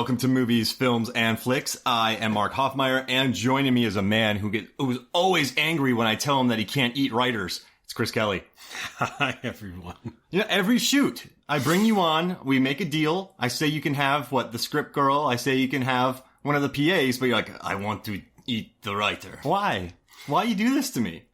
welcome to Movies, Films, and Flicks. I am Mark Hoffmeyer, and joining me is a man who's always angry when I tell him that he can't eat writers. It's Chris Kelly. Hi, everyone. You know, every shoot, I bring you on, we make a deal. I say you can have, the script girl. I say you can have one of the PAs, but you're like, I want to eat the writer. Why? Why you do this to me?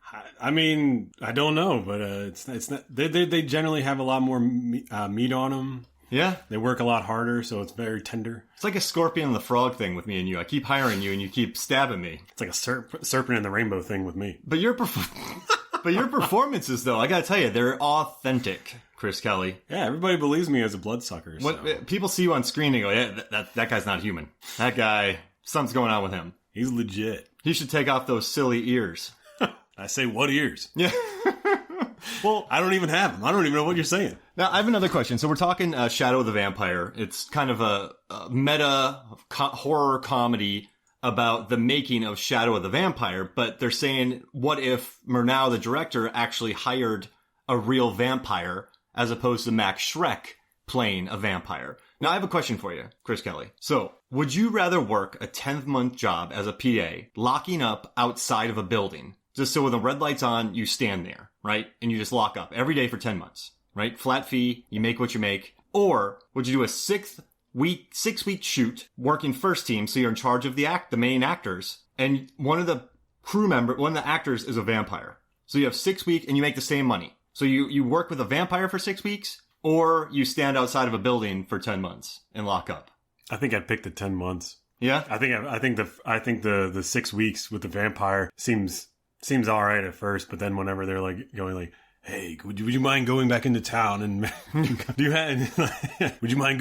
I mean, I don't know, but it's not. They generally have a lot more meat on them. Yeah. They work a lot harder, so it's very tender. It's like a scorpion and the frog thing with me and you. I keep hiring you and you keep stabbing me. It's like a serpent and the rainbow thing with me. But your performances, though, I gotta tell you, they're authentic, Chris Kelly. Yeah, everybody believes me as a bloodsucker. So. People see you on screen and go, yeah, that guy's not human. That guy, something's going on with him. He's legit. He should take off those silly ears. I say, what ears? Yeah. Well, I don't even have them. I don't even know what you're saying. Now, I have another question. So we're talking Shadow of the Vampire. It's kind of a meta horror comedy about the making of Shadow of the Vampire, but they're saying, what if Murnau, the director, actually hired a real vampire as opposed to Max Schreck playing a vampire? Now, I have a question for you, Chris Kelly. So, would you rather work a 10th-month job as a PA, locking up outside of a building, just so when the red light's on, you stand there, right? And you just lock up every day for 10 months, right? Flat fee, you make what you make. Or would you do a 6-week shoot, working first team, so you're in charge of the main actors, and one of the actors is a vampire. So you have 6 weeks and you make the same money. So you work with a vampire for 6 weeks, or you stand outside of a building for 10 months and lock up. I think I'd pick the 10 months. Yeah? I think the 6 weeks with the vampire seems all right at first, but then whenever they're like going like, hey, would you mind going back into town and would you mind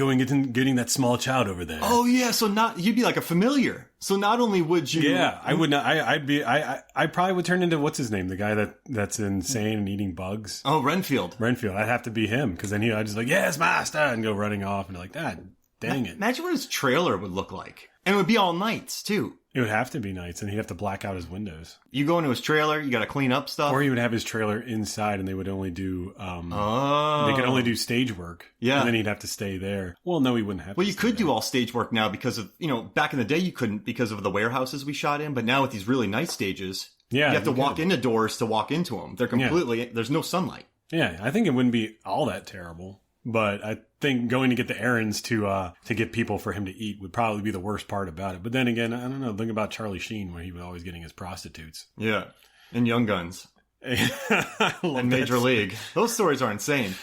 getting that small child over there? Oh yeah, so you'd be like a familiar. So not only would you, yeah, I would not. I probably would turn into what's his name, the guy that's insane and eating bugs. Oh, Renfield. I'd have to be him because then I'd just like, yes, master, and go running off and like that. Dang it! Imagine what his trailer would look like, and it would be all nights too. It would have to be nights, and he'd have to black out his windows. You go into his trailer, you got to clean up stuff. Or he would have his trailer inside, and they would only do, they could only do stage work. Yeah. And then he'd have to stay there. Well, no, he wouldn't have to. Well, you could do all stage work now because of, back in the day you couldn't because of the warehouses we shot in, but now with these really nice stages, you have to walk into doors to walk into them. They're completely, there's no sunlight. Yeah, I think it wouldn't be all that terrible. But I think going to get the errands to get people for him to eat would probably be the worst part about it. But then again, I don't know. Think about Charlie Sheen, where he was always getting his prostitutes. Yeah, and Young Guns, and Major League. Those stories are insane.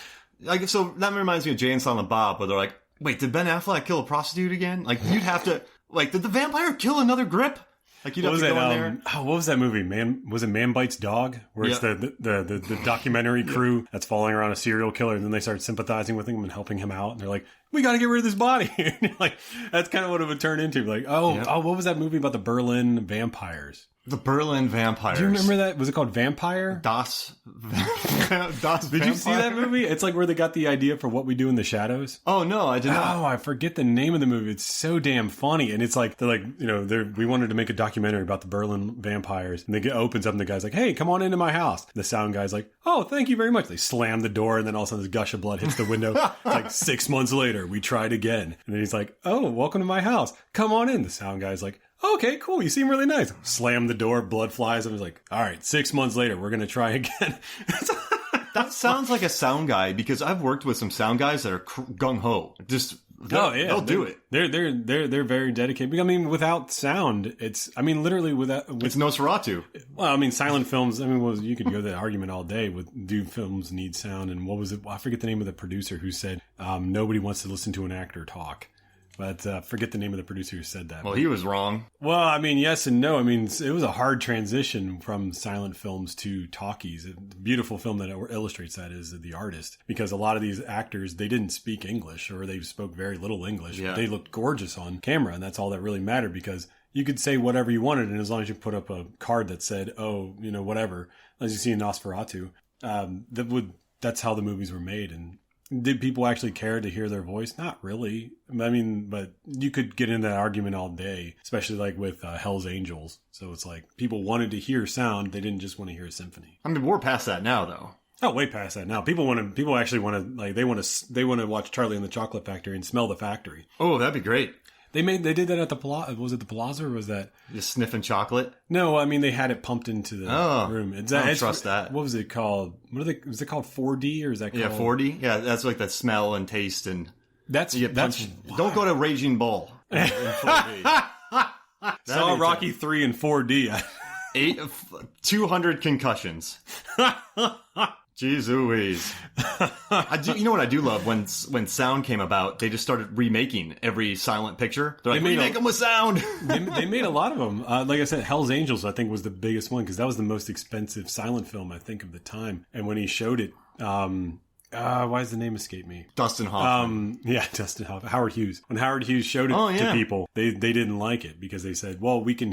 Like, so that reminds me of Jay and Silent Bob, where they're like, "Wait, did Ben Affleck kill a prostitute again?" Like, you'd have to, like, did the vampire kill another grip? Like, you'd have to go in there. Oh, what was that movie? Was it Man Bites Dog? Where it's the documentary crew that's following around a serial killer, and then they start sympathizing with him and helping him out, and they're like, we got to get rid of this body. And you're like, that's kind of what it would turn into. Like, what was that movie about the Berlin vampires? The Berlin Vampires. Do you remember that? Was it called Vampire? Das Did you see that movie? It's like where they got the idea for What We Do in the Shadows. Oh, no, I did not. Oh, I forget the name of the movie. It's so damn funny. And it's like, they're like, we wanted to make a documentary about the Berlin vampires. And it opens up and the guy's like, hey, come on into my house. The sound guy's like, oh, thank you very much. They slam the door and then all of a sudden this gush of blood hits the window. Like 6 months later, we tried again. And then he's like, oh, welcome to my house. Come on in. The sound guy's like, okay, cool. You seem really nice. Slam the door, blood flies. I was like, all right, 6 months later, we're going to try again. That sounds like a sound guy because I've worked with some sound guys that are gung-ho. They'll do it. They're very dedicated. I mean, without sound, it's Nosferatu. Well, I mean, silent films, you could go that argument all day with do films need sound. And what was it? I forget the name of the producer who said, nobody wants to listen to an actor talk. But forget the name of the producer who said that. Well, he was wrong. Well, I mean, yes and no. I mean, it was a hard transition from silent films to talkies. A beautiful film that illustrates that is The Artist. Because a lot of these actors, they didn't speak English or they spoke very little English. Yeah. They looked gorgeous on camera, and that's all that really mattered because you could say whatever you wanted, and as long as you put up a card that said, whatever, as you see in Nosferatu, that's how the movies were made. And did people actually care to hear their voice? Not really. I mean, but you could get into that argument all day, especially like with Hell's Angels. So it's like people wanted to hear sound. They didn't just want to hear a symphony. I mean, we're past that now, though. Oh, way past that now. People actually want to, like, they want to watch Charlie and the Chocolate Factory and smell the factory. Oh, that'd be great. They did that at the Plaza. Was it the Plaza or was that Just sniffing chocolate. No, I mean they had it pumped into the room. I don't trust that. What was it called? Was it called 4D or is that called? Yeah, 4D. Yeah, that's like the smell and taste and That's don't go to Raging Bull. In 4D. Saw Rocky 3 in 4D. 200 concussions. Jeez Louise. You know what I do love? When sound came about, they just started remaking every silent picture. They're like, remake them with sound. They made a lot of them. Like I said, Hell's Angels, I think, was the biggest one because that was the most expensive silent film, I think, of the time. And when he showed it, why does the name escape me? Dustin Hoffman. Dustin Hoffman. Howard Hughes. When Howard Hughes showed it to people, they didn't like it because they said, well, we can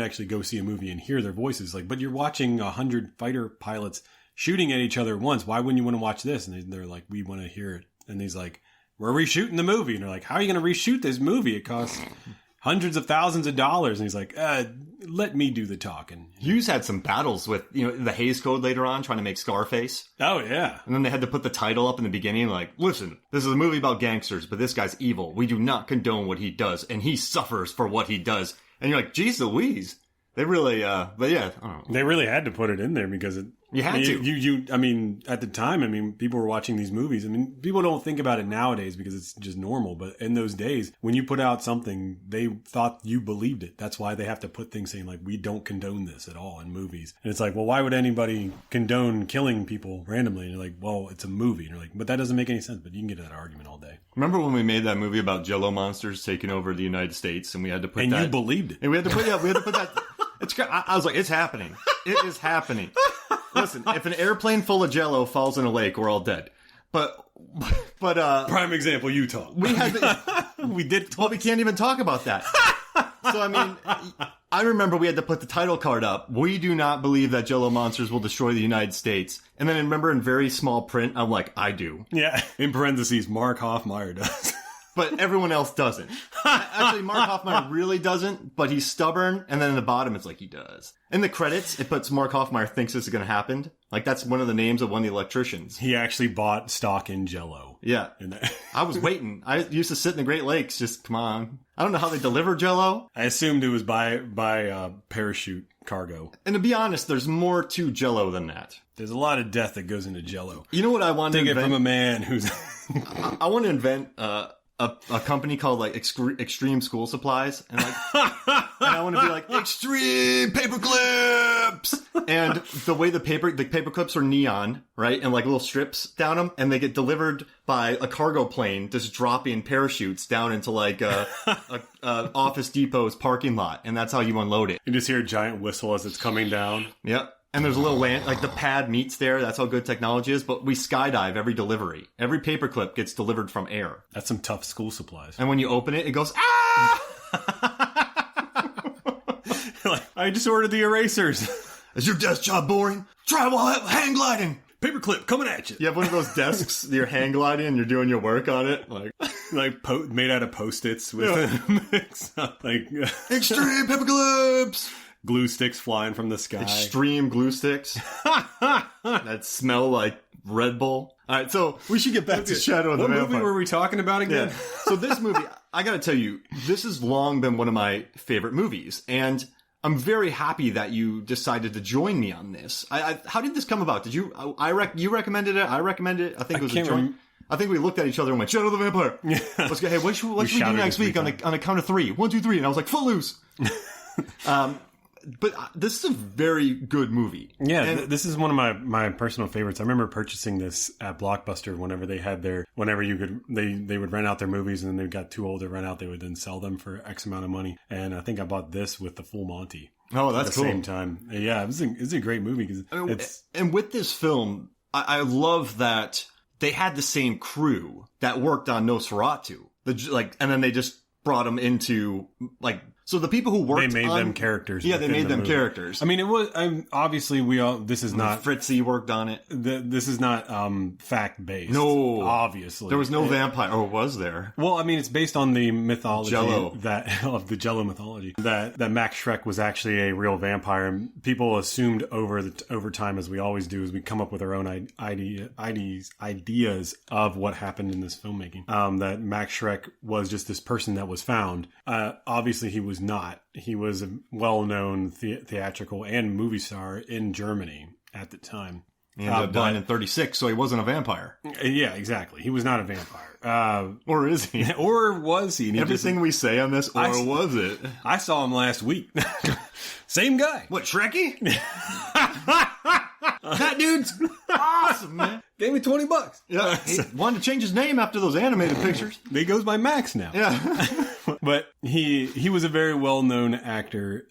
actually go see a movie and hear their voices. Like, but you're watching 100 fighter pilots shooting at each other at once. Why wouldn't you want to watch this? And they're like, we want to hear it. And he's like, we're reshooting the movie. And they're like, how are you going to reshoot this movie? It costs hundreds of thousands of dollars. And he's like, let me do the talking. Hughes had some battles with, the Hays Code later on, trying to make Scarface. Oh, yeah. And then they had to put the title up in the beginning, like, listen, this is a movie about gangsters, but this guy's evil. We do not condone what he does, and he suffers for what he does. And you're like, geez Louise. They really, but yeah, I don't know. They really had to put it in there because you had to. I mean, at the time, people were watching these movies. I mean, people don't think about it nowadays because it's just normal. But in those days, when you put out something, they thought you believed it. That's why they have to put things saying like, we don't condone this at all in movies. And it's like, well, why would anybody condone killing people randomly? And you're like, well, it's a movie. And you're like, but that doesn't make any sense. But you can get that argument all day. Remember when we made that movie about Jello monsters taking over the United States, and we had to put you believed it. And we had to put that. It's. I was like, it's happening. It is happening. Listen, if an airplane full of Jello falls in a lake, we're all dead. But prime example, Utah. We did. Well, we can't even talk about that. So I mean, I remember we had to put the title card up. We do not believe that Jello monsters will destroy the United States. And then I remember in very small print, I'm like, I do. Yeah. In parentheses, Mark Hoffmeyer does. But everyone else doesn't. Actually, Mark Hoffmeyer really doesn't, but he's stubborn. And then in the bottom, it's like he does. In the credits, it puts Mark Hoffmeyer thinks this is going to happen. Like, that's one of the names of one of the electricians. He actually bought stock in Jell-O. Yeah. I was waiting. I used to sit in the Great Lakes. Just, come on. I don't know how they deliver Jell-O. I assumed it was by parachute cargo. And to be honest, there's more to Jell-O than that. There's a lot of death that goes into Jell-O. You know what I want to invent? Take it from a man who's... I want to invent... a company called like Extreme School Supplies, and like, and I want to be like Extreme Paper Clips, and the way the paper clips are neon, right, and like little strips down them, and they get delivered by a cargo plane, just dropping parachutes down into like a Office Depot's parking lot, and that's how you unload it. You just hear a giant whistle as it's coming down. Yep. And there's a little land, like the pad meets there. That's how good technology is. But we skydive every delivery. Every paperclip gets delivered from air. That's some tough school supplies. And when you open it, it goes, ah! Like, I just ordered the erasers. Is your desk job boring? Try while hang gliding. Paperclip coming at you. You have one of those desks, you're hang gliding and you're doing your work on it. Like made out of Post-its with mix up, like Extreme Paperclips. Glue sticks flying from the sky. Extreme glue sticks that smell like Red Bull. All right, so we should get back to Shadow of the Vampire. What movie were we talking about again? Yeah. So this movie, I got to tell you, this has long been one of my favorite movies, and I'm very happy that you decided to join me on this. How did this come about? Did you? You recommended it. I recommended it. I think it was a joint. I think we looked at each other and went, Shadow of the Vampire. Yeah. Let's go. Hey, what should we do next week on a count of 3? 1, 2, 3. And I was like, Footloose. But this is a very good movie. Yeah, this is one of my personal favorites. I remember purchasing this at Blockbuster whenever they had they would rent out their movies, and then they got too old to rent out. They would then sell them for X amount of money. And I think I bought this with the Full Monty. Oh, that's cool. At the same time. Yeah, it's a great movie. And with this film, I love that they had the same crew that worked on Nosferatu. And then they just brought them into, like, So the people who worked They made them characters. Yeah, they made them movie. characters. I mean, it was obviously this is not Fritzy worked on it. This is not fact based. No, obviously there was no vampire. Or was there? Well, I mean, it's based on the mythology Jello. of the Jello mythology that Max Schreck was actually a real vampire. And people assumed over time, as we always do, as we come up with our own ideas of what happened in this filmmaking. That Max Schreck was just this person that was found. Obviously, he was not. He was a well-known theatrical and movie star in Germany at the time. He ended up dying in 36, so he wasn't a vampire. Yeah, exactly. He was not a vampire. Or is he? Or was he? And Everything we say on this, or was it? I saw him last week. Same guy. What, Shrekky? That dude's awesome, man. Gave me $20. Yeah, he wanted to change his name after those animated pictures. He goes by Max now. Yeah. But he was a very well-known actor.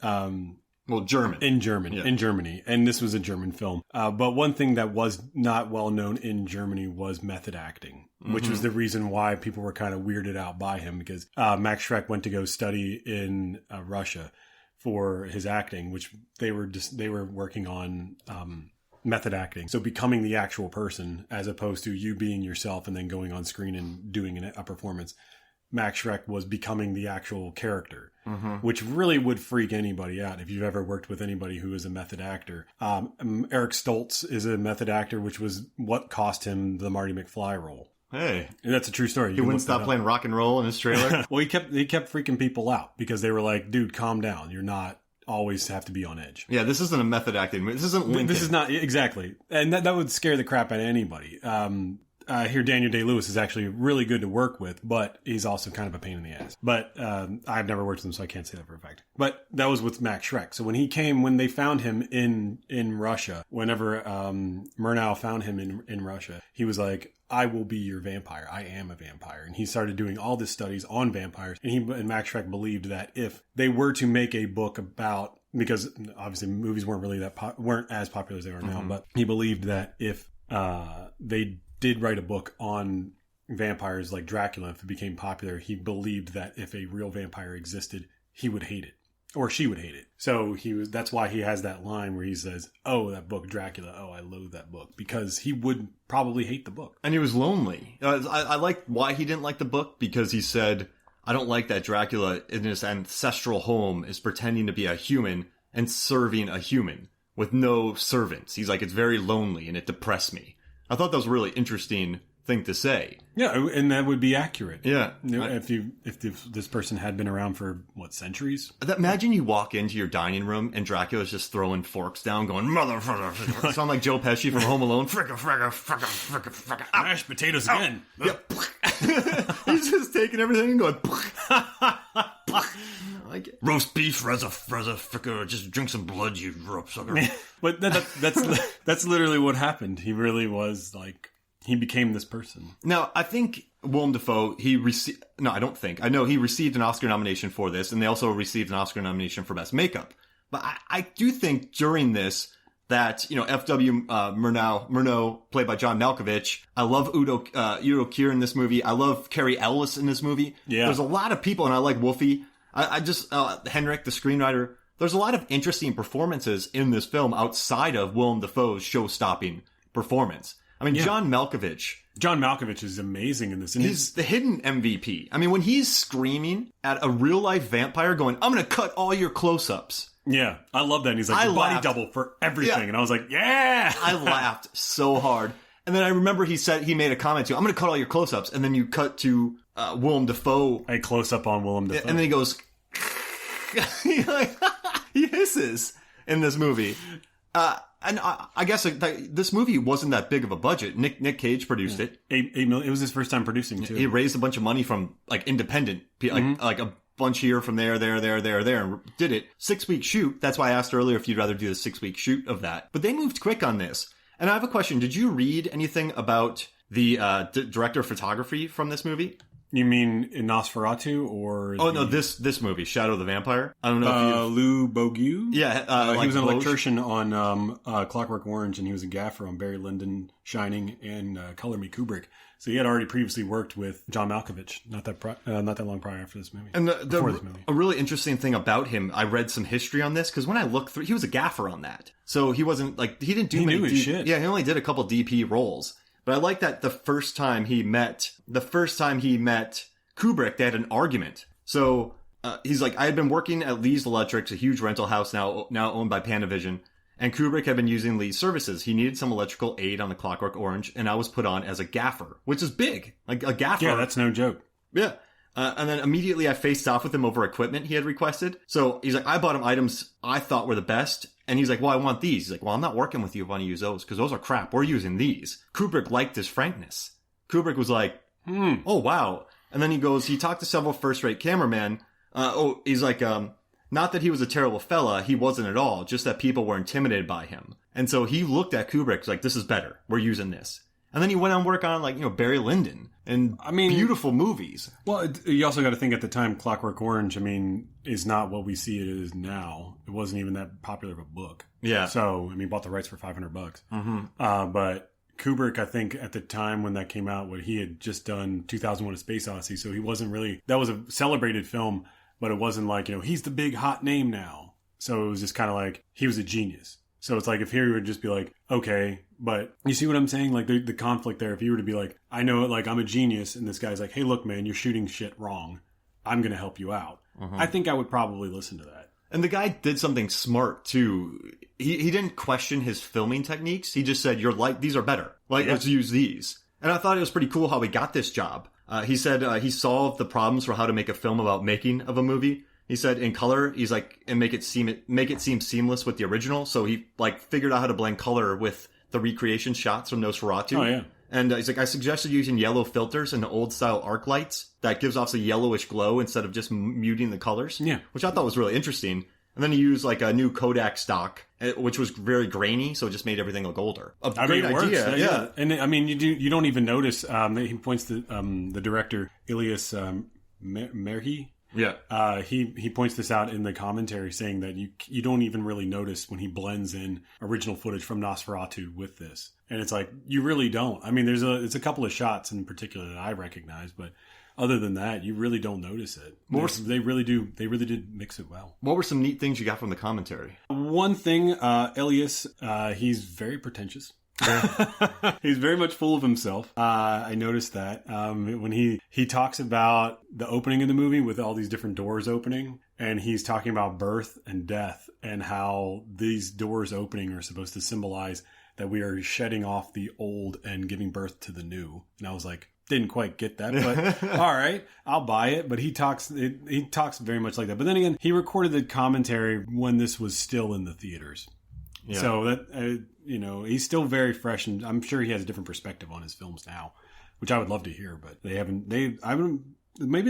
Well, German. In Germany. And this was a German film. But one thing that was not well known in Germany was method acting, which was the reason why people were kind of weirded out by him, because Max Schreck went to go study in Russia for his acting, which they were working on method acting. So becoming the actual person as opposed to you being yourself and then going on screen and doing a performance. Max Schreck was becoming the actual character, which really would freak anybody out if you've ever worked with anybody who is a method actor. Eric Stoltz is a method actor, which was what cost him the Marty McFly role. Hey. And that's a true story. He wouldn't stop playing rock and roll in his trailer? Well, he kept freaking people out because they were like, dude, calm down. You're not always have to be on edge. Yeah, this isn't a method acting movie. This isn't Lincoln. This is not, exactly. And that would scare the crap out of anybody. Here, Daniel Day-Lewis is actually really good to work with, but he's also kind of a pain in the ass. But I've never worked with him, so I can't say that for a fact. But that was with Max Schreck. So when they found him in Russia, whenever Murnau found him in Russia, he was like, I will be your vampire. I am a vampire. And he started doing all these studies on vampires. And Max Schreck believed that if they were to make a book about, because obviously movies weren't really weren't as popular as they are now, but he believed that if they did write a book on vampires like Dracula, if it became popular, he believed that if a real vampire existed, he would hate it. Or she would hate it. So that's why he has that line where he says, oh, that book, Dracula, oh, I loathe that book. Because he would probably hate the book. And he was lonely. I like why he didn't like the book, because he said, I don't like that Dracula in his ancestral home is pretending to be a human and serving a human with no servants. He's like, it's very lonely and it depressed me. I thought that was a really interesting thing to say. Yeah, and that would be accurate. Yeah. If this person had been around for, centuries? Imagine you walk into your dining room and Dracula's just throwing forks down going, motherfucker. Sound like Joe Pesci from Home Alone. Fricka. Mashed potatoes again. Yep. He's just taking everything and going, like roast beef, fricka, just drink some blood, you rope sucker. But that's literally what happened. He really was like, he became this person. Now, I think Willem Dafoe, I know he received an Oscar nomination for this, and they also received an Oscar nomination for Best Makeup. But I do think during this that, F.W. Murnau, played by John Malkovich, I love Udo Kier in this movie. I love Carrie Ellis in this movie. Yeah. There's a lot of people, and I like Wolfie. I just, Henrik, the screenwriter, there's a lot of interesting performances in this film outside of Willem Dafoe's show-stopping performance. I mean, yeah. John Malkovich is amazing in this. And he's the hidden MVP. I mean, when he's screaming at a real-life vampire going, I'm going to cut all your close-ups. Yeah, I love that. And he's like, body double for everything. Yeah. And I was like, yeah! I laughed so hard. And then I remember he made a comment to, I'm going to cut all your close-ups. And then you cut to Willem Dafoe. A close-up on Willem Dafoe. And then he goes, he hisses in this movie. And I guess this movie wasn't that big of a budget. Nick Cage produced it. $8 million. It was his first time producing too. He raised a bunch of money from independent, like a bunch here from there, and did it. 6-week shoot. That's why I asked earlier if you'd rather do the 6-week shoot of that. But they moved quick on this. And I have a question. Did you read anything about the director of photography from this movie? You mean in Nosferatu or? Oh no, this movie, Shadow of the Vampire. I don't know if Lou Bogue. Yeah, he was an Bogue. electrician on Clockwork Orange, and he was a gaffer on Barry Lyndon, Shining, and Color Me Kubrick. So he had already previously worked with John Malkovich, not that long prior after this movie. And before this movie. A really interesting thing about him, I read some history on this because when I looked through, he was a gaffer on that. So he wasn't he didn't do many. Knew his shit. Yeah, he only did a couple DP roles. But I like that the first time he met Kubrick, they had an argument. So he's like, I had been working at Lee's Electrics, a huge rental house now owned by Panavision, and Kubrick had been using Lee's services. He needed some electrical aid on the Clockwork Orange, and I was put on as a gaffer, which is big. Like a gaffer. Yeah, that's no joke. Yeah. And then immediately I faced off with him over equipment he had requested. So he's like, I bought him items I thought were the best. And he's like, well, I want these. He's like, well, I'm not working with you if I want to use those because those are crap. We're using these. Kubrick liked his frankness. Kubrick was like, oh, wow. And then he talked to several first-rate cameramen. He's like, not that he was a terrible fella. He wasn't at all. Just that people were intimidated by him. And so he looked at Kubrick like, this is better. We're using this. And then he went on work on Barry Lyndon and beautiful movies. Well, you also got to think at the time, Clockwork Orange, is not what we see it is now. It wasn't even that popular of a book. Yeah. So, bought the rights for $500. Mm-hmm. But Kubrick, I think at the time when that came out, he had just done 2001: A Space Odyssey. So he wasn't really, that was a celebrated film, but it wasn't like, he's the big hot name now. So it was just kind of like, he was a genius. So it's like if he would just be like, okay, but you see what I'm saying? Like the conflict there, if he were to be like, I know it, like I'm a genius, and this guy's like, hey, look, man, you're shooting shit wrong. I'm going to help you out. I think I would probably listen to that. And the guy did something smart too. He didn't question his filming techniques. He just said, these are better. Let's use these. And I thought it was pretty cool how he got this job. He said he solved the problems for how to make a film about making of a movie. He said in color, he's like, and make it seem seamless with the original. So he figured out how to blend color with the recreation shots from Nosferatu. Oh yeah. And he's like, I suggested using yellow filters and old style arc lights that gives off a yellowish glow instead of just muting the colors. Yeah. Which I thought was really interesting. And then he used a new Kodak stock, which was very grainy, so it just made everything look older. Great idea. Yeah. And you don't even notice. He points to the director Ilias Merhi. Yeah. He points this out in the commentary, saying that you don't even really notice when he blends in original footage from Nosferatu with this, and it's like you really don't. It's a couple of shots in particular that I recognize, but other than that, you really don't notice it. They really do. They really did mix it well. What were some neat things you got from the commentary? One thing, Elias, he's very pretentious. He's very much full of himself. I noticed that when he talks about the opening of the movie with all these different doors opening, and he's talking about birth and death and how these doors opening are supposed to symbolize that we are shedding off the old and giving birth to the new. And I was like, didn't quite get that, but all right, I'll buy it. But he talks very much like that. But then again, he recorded the commentary when this was still in the theaters. Yeah. So that he's still very fresh, and I'm sure he has a different perspective on his films now, which I would love to hear. But maybe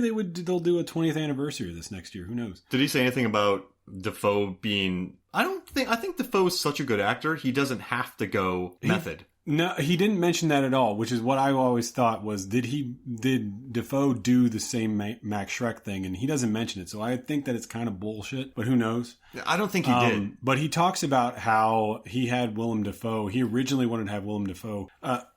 they'll do a 20th anniversary of this next year. Who knows? Did he say anything about Dafoe being? I think Dafoe is such a good actor. He doesn't have to go method. No, he didn't mention that at all, which is what I always thought was, did Dafoe do the same Max Schreck thing? And he doesn't mention it. So I think that it's kind of bullshit, but who knows? I don't think he did. But he talks about how he had Willem Dafoe. He originally wanted to have Willem Dafoe.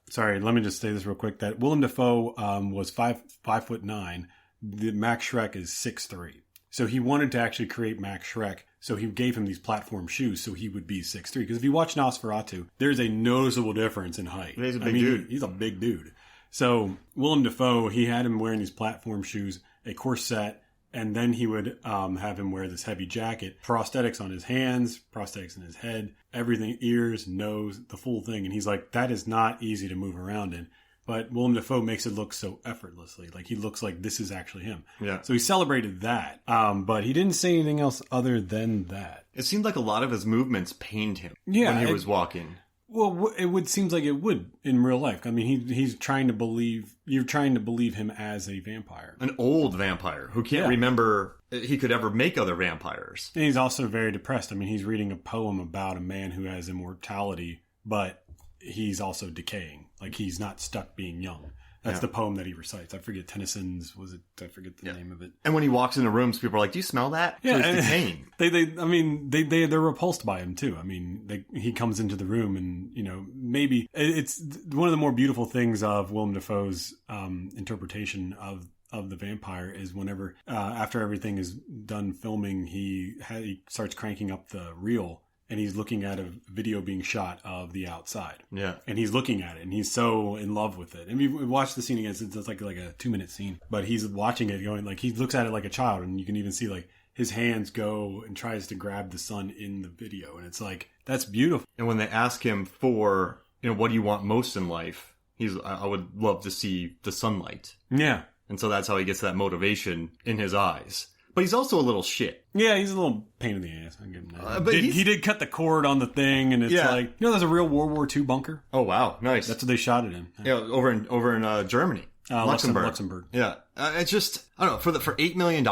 Sorry, let me just say this real quick. That Willem Dafoe was 5'9". The Max Schreck is 6'3". So he wanted to actually create Max Schreck. So he gave him these platform shoes so he would be 6'3". Because if you watch Nosferatu, there's a noticeable difference in height. He's a big dude. He's a big dude. So Willem Dafoe, he had him wearing these platform shoes, a corset, and then he would have him wear this heavy jacket, prosthetics on his hands, prosthetics in his head, everything, ears, nose, the full thing. And he's like, that is not easy to move around in. But Willem Dafoe makes it look so effortlessly. Like, he looks like this is actually him. Yeah. So he celebrated that. But he didn't say anything else other than that. It seemed like a lot of his movements pained him when he was walking. Well, seems like it would in real life. He's trying to believe, you're trying to believe him as a vampire. An old vampire who can't remember he could ever make other vampires. And he's also very depressed. He's reading a poem about a man who has immortality, but he's also decaying. Like, he's not stuck being young. That's the poem that he recites. I forget Tennyson's. I forget the name of it. And when he walks into rooms, people are like, "Do you smell that?" Yeah, so it's the cane. They're repulsed by him too. I mean, he comes into the room, and maybe it's one of the more beautiful things of Willem Dafoe's interpretation of the vampire is whenever after everything is done filming, he starts cranking up the reel. And he's looking at a video being shot of the outside. Yeah. And he's looking at it, and he's so in love with it. And we watched the scene again. It's like a 2-minute scene. But he's watching it going, like, he looks at it like a child. And you can even see, like, his hands go and tries to grab the sun in the video. And it's like, that's beautiful. And when they ask him for, what do you want most in life? I would love to see the sunlight. Yeah. And so that's how he gets that motivation in his eyes. But he's also a little shit. Yeah, he's a little pain in the ass. I'll give him that. He did cut the cord on the thing, and it's like, there's a real World War II bunker. Oh, wow. Nice. That's what they shot it in. Yeah, over in Germany. Luxembourg. Yeah. It's just, I don't know, for $8 million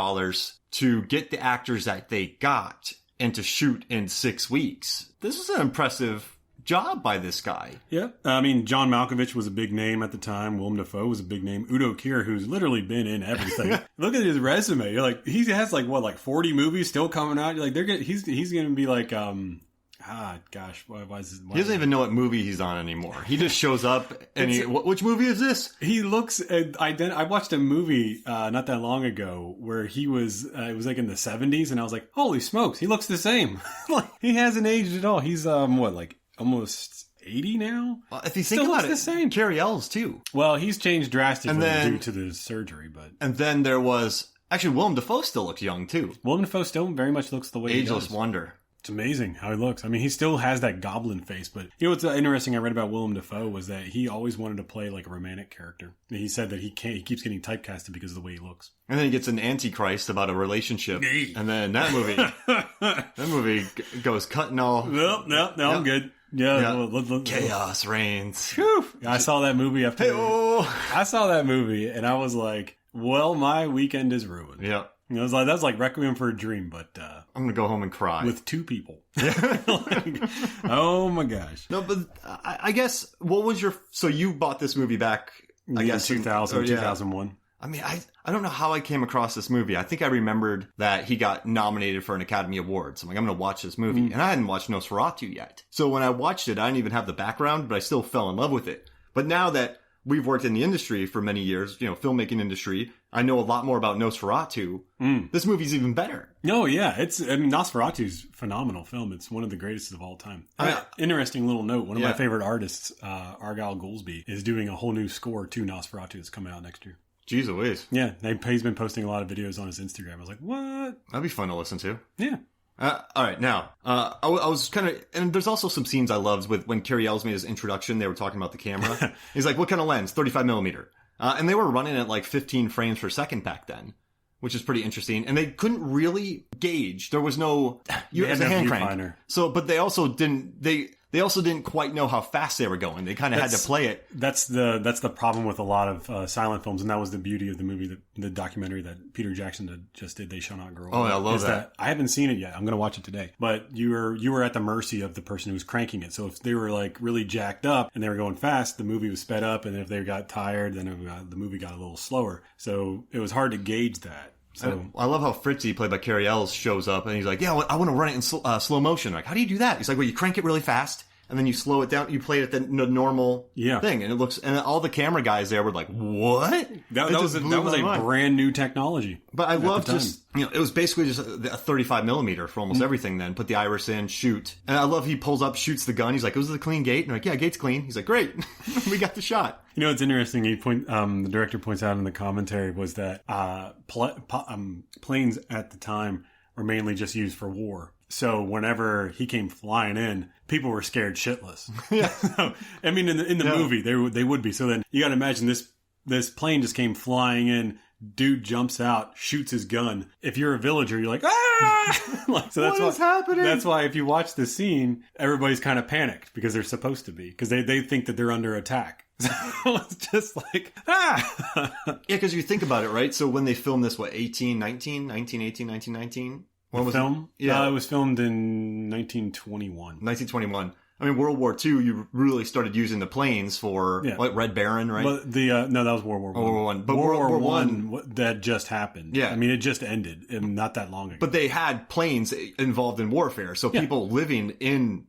to get the actors that they got and to shoot in 6 weeks, this is an impressive job by this guy. Yeah. I mean, John Malkovich was a big name at the time. Willem Dafoe was a big name. Udo Kier, who's literally been in everything. Look at his resume. You're like, he has 40 movies still coming out. You're like, he's going to be like, why is this? He doesn't even know what movie he's on anymore. He just shows up and which movie is this? He looks, I watched a movie not that long ago where he was, it was like in the 70s, and I was like, holy smokes, he looks the same. Like, he hasn't aged at all. He's, almost 80 now? If you think about it, the same. Carrie Ells too. Well, he's changed drastically due to the surgery, but... And then there was... Actually, Willem Dafoe still looks young too. Willem Dafoe still very much looks the way he does. Ageless wonder. It's amazing how he looks. I mean, he still has that goblin face, but what's interesting I read about Willem Dafoe was that he always wanted to play like a romantic character. He said that he keeps getting typecasted because of the way he looks. And then he gets an Antichrist about a relationship. And then that movie goes cutting all... No, I'm good. Yeah. Chaos reigns. Whew. I saw that movie I saw that movie and I was like, well, my weekend is ruined. Yeah. That's like Requiem for a Dream, but I'm gonna go home and cry with 2 people. Oh my gosh! No, but I guess what was so you bought this movie back? I guess 2000, 2001. I mean, I don't know how I came across this movie. I think I remembered that he got nominated for an Academy Award. So I'm like, I'm going to watch this movie. And I hadn't watched Nosferatu yet. So when I watched it, I didn't even have the background, but I still fell in love with it. But now that we've worked in the industry for many years, filmmaking industry, I know a lot more about Nosferatu. This movie's even better. No, yeah. Nosferatu's a phenomenal film. It's one of the greatest of all time. Interesting little note. One of my favorite artists, Argyle Goolsby, is doing a whole new score to Nosferatu that's coming out next year. Jeez Louise. Yeah, he's been posting a lot of videos on his Instagram. I was like, what? That'd be fun to listen to. Yeah. All right, now, I was kind of... And there's also some scenes I loved with when Carrie Ells made his introduction. They were talking about the camera. He's like, what kind of lens? 35 millimeter. And they were running at like 15 frames per second back then, which is pretty interesting. And they couldn't really gauge. There was no... It was a hand crank. So, but they also didn't... They also didn't quite know how fast they were going. They kind of had to play it. That's the problem with a lot of silent films, and that was the beauty of the movie, the documentary that Peter Jackson just did, They Shall Not Grow Old. Oh, I love that. I haven't seen it yet. I'm going to watch it today. But you were at the mercy of the person who was cranking it. So if they were like really jacked up and they were going fast, the movie was sped up, and if they got tired, then the movie got a little slower. So it was hard to gauge that. So I love how Fritzy, played by Carrie Ells, shows up and he's like, yeah, I want to run it in slow motion. Like, how do you do that? He's like, well, you crank it really fast and then you slow it down. You play it at the normal thing. And it looks, and all the camera guys there were like, what? That was a brand new technology. But I love just, it was basically just a 35 millimeter for almost everything then. Put the iris in, shoot. And I love he pulls up, shoots the gun. He's like, was it a clean gate? And I'm like, yeah, gate's clean. He's like, great. We got the shot. It's interesting. The director points out in the commentary was that planes at the time were mainly just used for war. So whenever he came flying in, people were scared shitless. Yeah. So, I mean, in the movie, they would be. So then you got to imagine this plane just came flying in. Dude jumps out, shoots his gun. If you're a villager, you're like, ah! So that's what is happening? That's why if you watch the scene, everybody's kind of panicked because they're supposed to be. Because they think that they're under attack. So it's just like, ah! Yeah, because you think about it, right? So when they filmed this, 1918, 1919? When was film? Yeah. It was filmed in 1921. 1921. I mean, World War II, you really started using the planes for what, Red Baron, right? But no, that was World War I. World War One. But World War One, that just happened. Yeah. I mean, it just ended, and not that long ago. But they had planes involved in warfare, so people living in,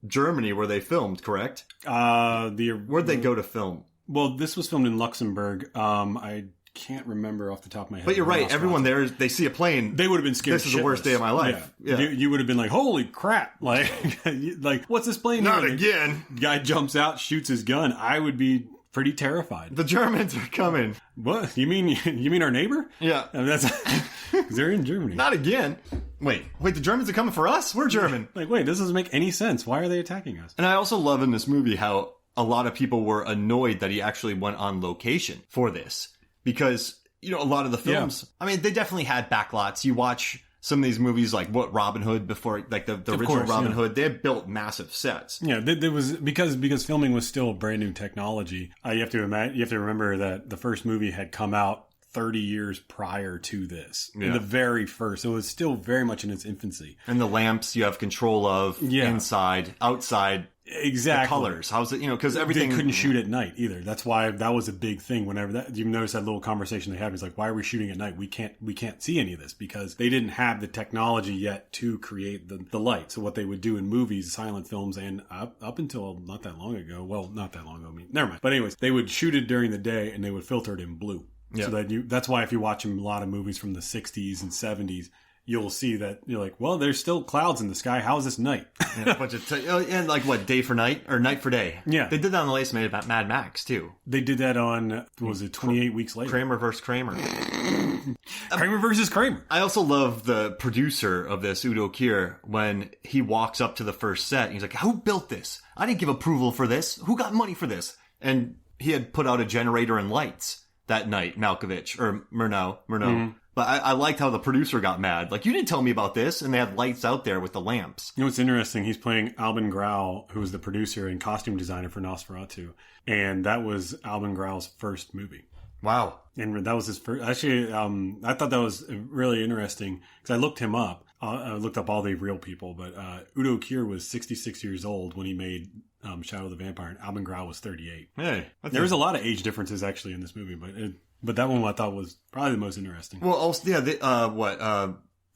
Germany where they filmed, correct? Where'd they go to film? Well, this was filmed in Luxembourg. I can't remember off the top of my head. But you're right. Everyone there, they see a plane. They would have been scared. This is the worst day of my life. Yeah. You would have been like, "Holy crap!" Like, what's this plane? Not again. Guy jumps out, shoots his gun. I would be pretty terrified. The Germans are coming. What? You mean our neighbor? Yeah. I mean, that's they're in Germany. Not again. Wait, the Germans are coming for us? We're German. Like, wait, this doesn't make any sense. Why are they attacking us? And I also love in this movie how a lot of people were annoyed that he actually went on location for this. Because, a lot of the films, I mean, they definitely had backlots. You watch some of these movies like Robin Hood before, like the original Robin Hood, they had built massive sets. Yeah, there was because filming was still brand new technology. You have to remember that the first movie had come out 30 years prior to this. Yeah. The very first. So it was still very much in its infancy. And the lamps you have control of inside, outside. Exactly. The colors. How's it, because everything. They couldn't shoot at night either. That's why that was a big thing. Whenever you notice that little conversation they had, it's like, why are we shooting at night? We can't see any of this because they didn't have the technology yet to create the light. So what they would do in movies, silent films, and up until not that long ago, never mind. But anyways, they would shoot it during the day and they would filter it in blue. Yeah. So that's why if you watch a lot of movies from the 60s and 70s, you'll see that you're like, well, there's still clouds in the sky. How is this night? And like what, day for night or night for day? Yeah. They did that on the latest Mad Max too. They did that on, 28 weeks later? Kramer versus Kramer. Kramer versus Kramer. I also love the producer of this, Udo Kier, when he walks up to the first set. And he's like, who built this? I didn't give approval for this. Who got money for this? And he had put out a generator and lights that night, Malkovich, or Murnau. Mm-hmm. But I liked how the producer got mad. Like, you didn't tell me about this. And they had lights out there with the lamps. You know what's interesting? He's playing Albin Grau, who was the producer and costume designer for Nosferatu. And that was Albin Grau's first movie. Wow. And that was his first. Actually, I thought that was really interesting because I looked him up. I looked up all the real people. But Udo Kier was 66 years old when he made Shadow of the Vampire. And Albin Grau was 38. Hey. There was a lot of age differences actually in this movie. But that one I thought was probably the most interesting. Well, also,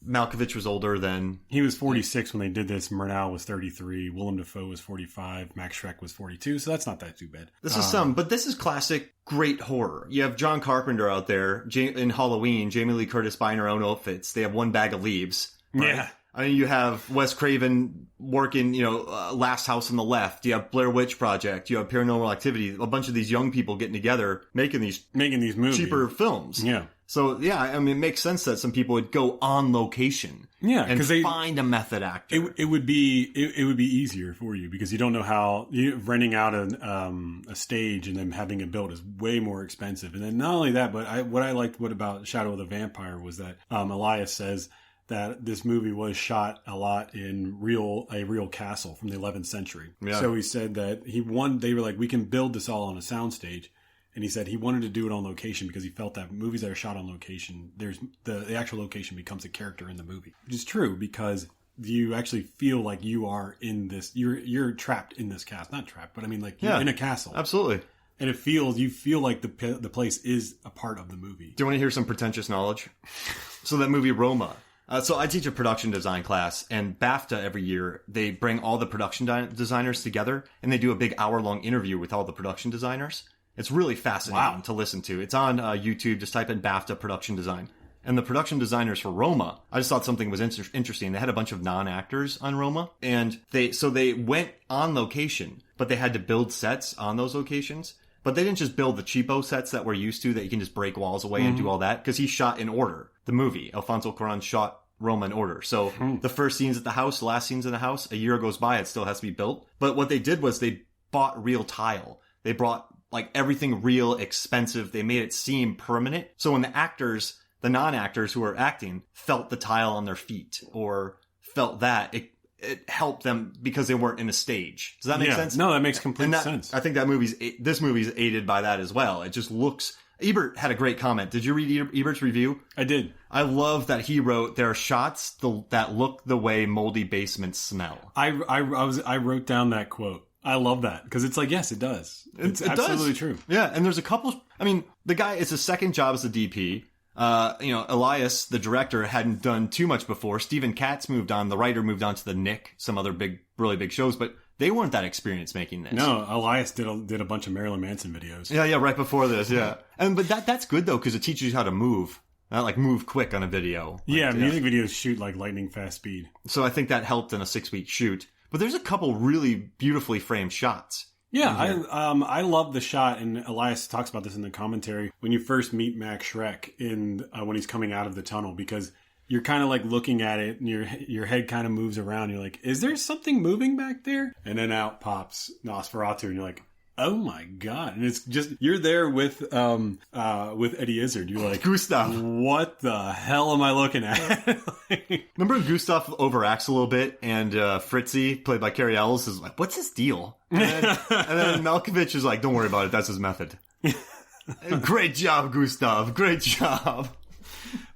Malkovich was older than... He was 46 when they did this. Murnau was 33. Willem Dafoe was 45. Max Schreck was 42. So that's not that too bad. This is classic great horror. You have John Carpenter out there in Halloween. Jamie Lee Curtis buying her own outfits. They have one bag of leaves. Right? Yeah. I mean, you have Wes Craven working, Last House on the Left. You have Blair Witch Project. You have Paranormal Activity. A bunch of these young people getting together, making these movies, cheaper films. Yeah. So yeah, I mean, it makes sense that some people would go on location. Yeah, and find a method actor. It would be easier for you because you don't know how renting out a stage and then having it built is way more expensive. And then not only that, but what I liked about Shadow of the Vampire was that Elias says that this movie was shot a lot in a real castle from the 11th century. Yeah. So he said that they were like, we can build this all on a soundstage. And he said he wanted to do it on location because he felt that movies that are shot on location, the actual location becomes a character in the movie. Which is true because you actually feel like you are in this, you're trapped in this castle. Not trapped, but I mean like you're in a castle. Absolutely. And you feel like the place is a part of the movie. Do you want to hear some pretentious knowledge? So that movie Roma. So I teach a production design class, and BAFTA every year, they bring all the production designers together, and they do a big hour-long interview with all the production designers. It's really fascinating to listen to. It's on YouTube. Just type in BAFTA production design. And the production designers for Roma, I just thought something was interesting. They had a bunch of non-actors on Roma, and they went on location, but they had to build sets on those locations. But they didn't just build the cheapo sets that we're used to that you can just break walls away and do all that, because he shot in order. The movie, Alfonso Cuarón shot Roma in order. So the first scenes at the house, the last scenes in the house, a year goes by, it still has to be built. But what they did was they bought real tile. They brought like everything real, expensive. They made it seem permanent. So when the non-actors who were acting felt the tile on their feet or felt that, it helped them because they weren't in a stage. Does that make sense? No, that makes complete sense. I think this movie's aided by that as well. It just looks Ebert had a great comment. Did you read Ebert's review? I did. I love that he wrote, there are shots that look the way moldy basements smell. I wrote down that quote. I love that because it's like, yes, it does. It's absolutely true. Yeah, and there's a couple. I mean, the guy, it's his second job as a DP. Elias, the director, hadn't done too much before. Stephen Katz moved on. The writer moved on to The Nick, some other really big shows, but they weren't that experienced making this. No, Elias did a bunch of Marilyn Manson videos. Yeah, right before this, yeah. But that's good, though, because it teaches you how to move. Not like move quick on a video. Music videos shoot like lightning fast speed. So I think that helped in a 6-week shoot. But there's a couple really beautifully framed shots. Yeah, I love the shot, and Elias talks about this in the commentary, when you first meet Max Schreck when he's coming out of the tunnel, because you're kind of like looking at it, and your head kind of moves around. You're like, is there something moving back there? And then out pops Nosferatu, and you're like, oh my god! And it's just, you're there with Eddie Izzard. You're like, Gustav, what the hell am I looking at? Remember Gustav overacts a little bit, and Fritzy, played by Carrie Ellis, is like, what's his deal? And then Malkovich is like, don't worry about it, that's his method. Great job, Gustav. Great job.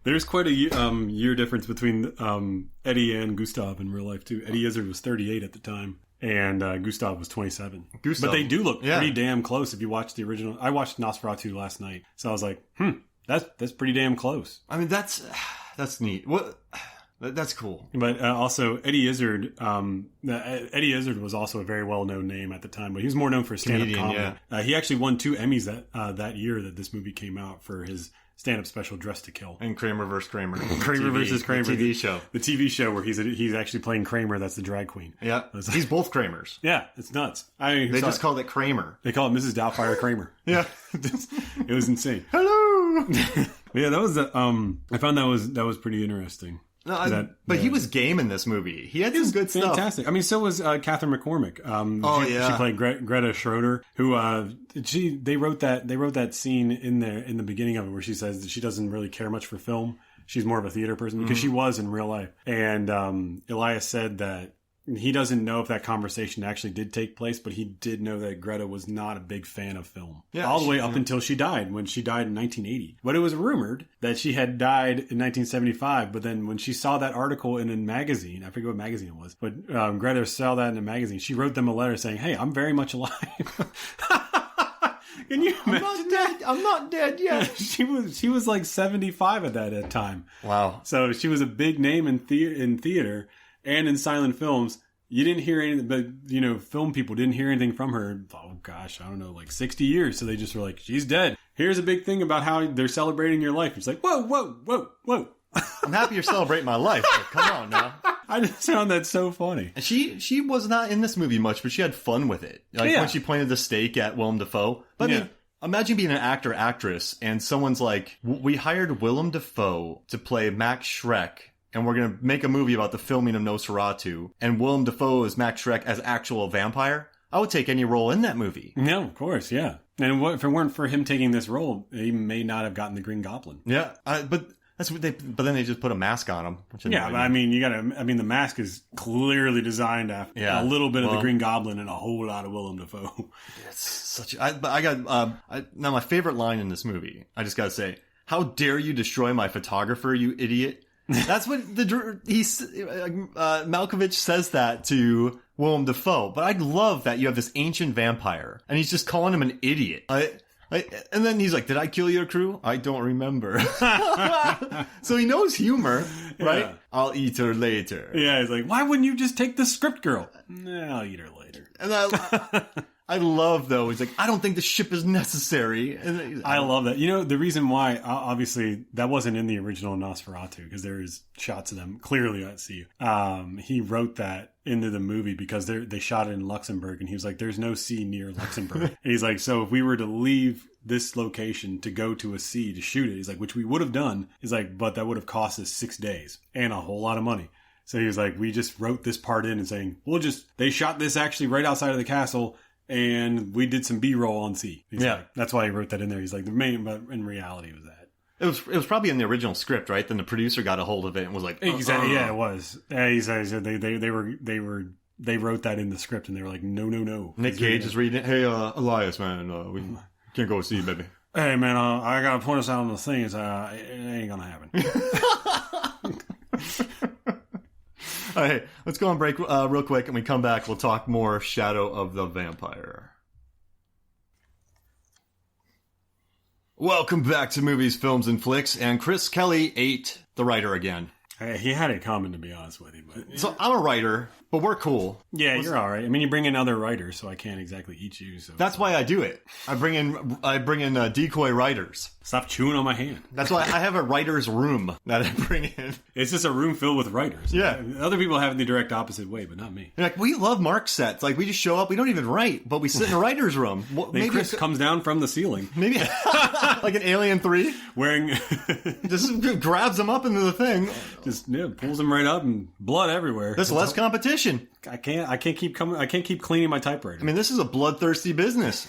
There's quite a year difference between Eddie and Gustav in real life too. Eddie Izzard was 38 at the time. And Gustav was 27. But they do look pretty damn close if you watch the original. I watched Nosferatu last night, so I was like, that's pretty damn close. I mean, that's neat. That's cool. But also, Eddie Izzard, Eddie Izzard was also a very well-known name at the time, but he was more known for stand-up comedy. Yeah. He actually won 2 Emmys that year that this movie came out for his stand-up special Dressed to Kill. And Kramer vs. Kramer. Kramer vs. Kramer. The TV show. The TV show where he's actually playing Kramer, that's the drag queen. Yeah. He's both Kramers. Yeah, it's nuts. They just called it Kramer. They call it Mrs. Doubtfire Kramer. Yeah. It was insane. Hello! Yeah, that was I found that was pretty interesting. No, but he was game in this movie. He had some good stuff. Fantastic. I mean, so was Catherine McCormick. She played Greta Schroeder, who they wrote that scene in the beginning of it where she says that she doesn't really care much for film. She's more of a theater person because she was in real life. And Elias said that he doesn't know if that conversation actually did take place, but he did know that Greta was not a big fan of film. Yeah, all the way up until she died, when she died in 1980. But it was rumored that she had died in 1975, but then when she saw that article in a magazine, I forget what magazine it was, but Greta saw that in a magazine, she wrote them a letter saying, hey, I'm very much alive. Can you imagine? I'm not dead yet. She was like 75 at that time. Wow. So she was a big name in theater. And in silent films, you didn't hear anything, but, film people didn't hear anything from her, oh gosh, I don't know, like 60 years. So they just were like, she's dead. Here's a big thing about how they're celebrating your life. It's like, whoa. I'm happy you're celebrating my life, but come on now. I just found that so funny. And she was not in this movie much, but she had fun with it. Like when she pointed the stake at Willem Dafoe. But I mean, imagine being an actor-actress, and someone's like, we hired Willem Dafoe to play Max Schreck, and we're going to make a movie about the filming of Nosferatu, and Willem Dafoe is Max Schreck as actual vampire. I would take any role in that movie. No, of course, yeah. And if it weren't for him taking this role, he may not have gotten the Green Goblin. Yeah, but that's what but then they just put a mask on him. Yeah, but I mean, the mask is clearly designed after a little bit of the Green Goblin and a whole lot of Willem Dafoe. It's such. Now my favorite line in this movie, I just got to say, how dare you destroy my photographer, you idiot. That's what Malkovich says that to Willem Dafoe. But I love that you have this ancient vampire, and he's just calling him an idiot. And then he's like, did I kill your crew? I don't remember. So he knows humor, right? Yeah. I'll eat her later. Yeah, he's like, why wouldn't you just take the script girl? Nah, I'll eat her later. And I love, though, he's like, I don't think the ship is necessary. And I love that. The reason why, obviously, that wasn't in the original Nosferatu, because there's shots of them clearly at sea. He wrote that into the movie because they shot it in Luxembourg, and he was like, there's no sea near Luxembourg. And he's like, so if we were to leave this location to go to a sea to shoot it, he's like, which we would have done, he's like, but that would have cost us 6 days and a whole lot of money. So he was like, we just wrote this part in and saying, they shot this actually right outside of the castle, and we did some B-roll on sea. He's like, that's why he wrote that in there. He's like, the main, but in reality, was that. It was probably in the original script, right? Then the producer got a hold of it and was like, exactly, yeah, it was. He said they wrote that in the script, and they were like, no. Nick Cage is reading it. Hey, Elias, man, we can't go see, baby. Hey, man, I got to point us out on the thing. It ain't going to happen. All right, let's go on break real quick, and we come back, we'll talk more Shadow of the Vampire. Welcome back to Movies, Films, and Flicks, and Chris Kelly ate the writer again. He had it coming, to be honest with you. But, So I'm a writer, but we're cool. yeah, you're all right. I mean, you bring in other writers, so I can't exactly eat you. So That's why I do it. I bring in decoy writers. stop chewing on my hand. That's why I have a writer's room that I bring in. It's just a room filled with writers. Yeah. Other people have it the direct opposite way, but not me. They're like, we love Mark sets. Like, we just show up. We don't even write, but we sit in a writer's room. Well, Then Chris comes down from the ceiling maybe like an Alien 3. wearing, Just grabs them up into the thing. just pulls them right up and blood everywhere. There's less competition. I can't keep cleaning my typewriter. I mean, this is a bloodthirsty business.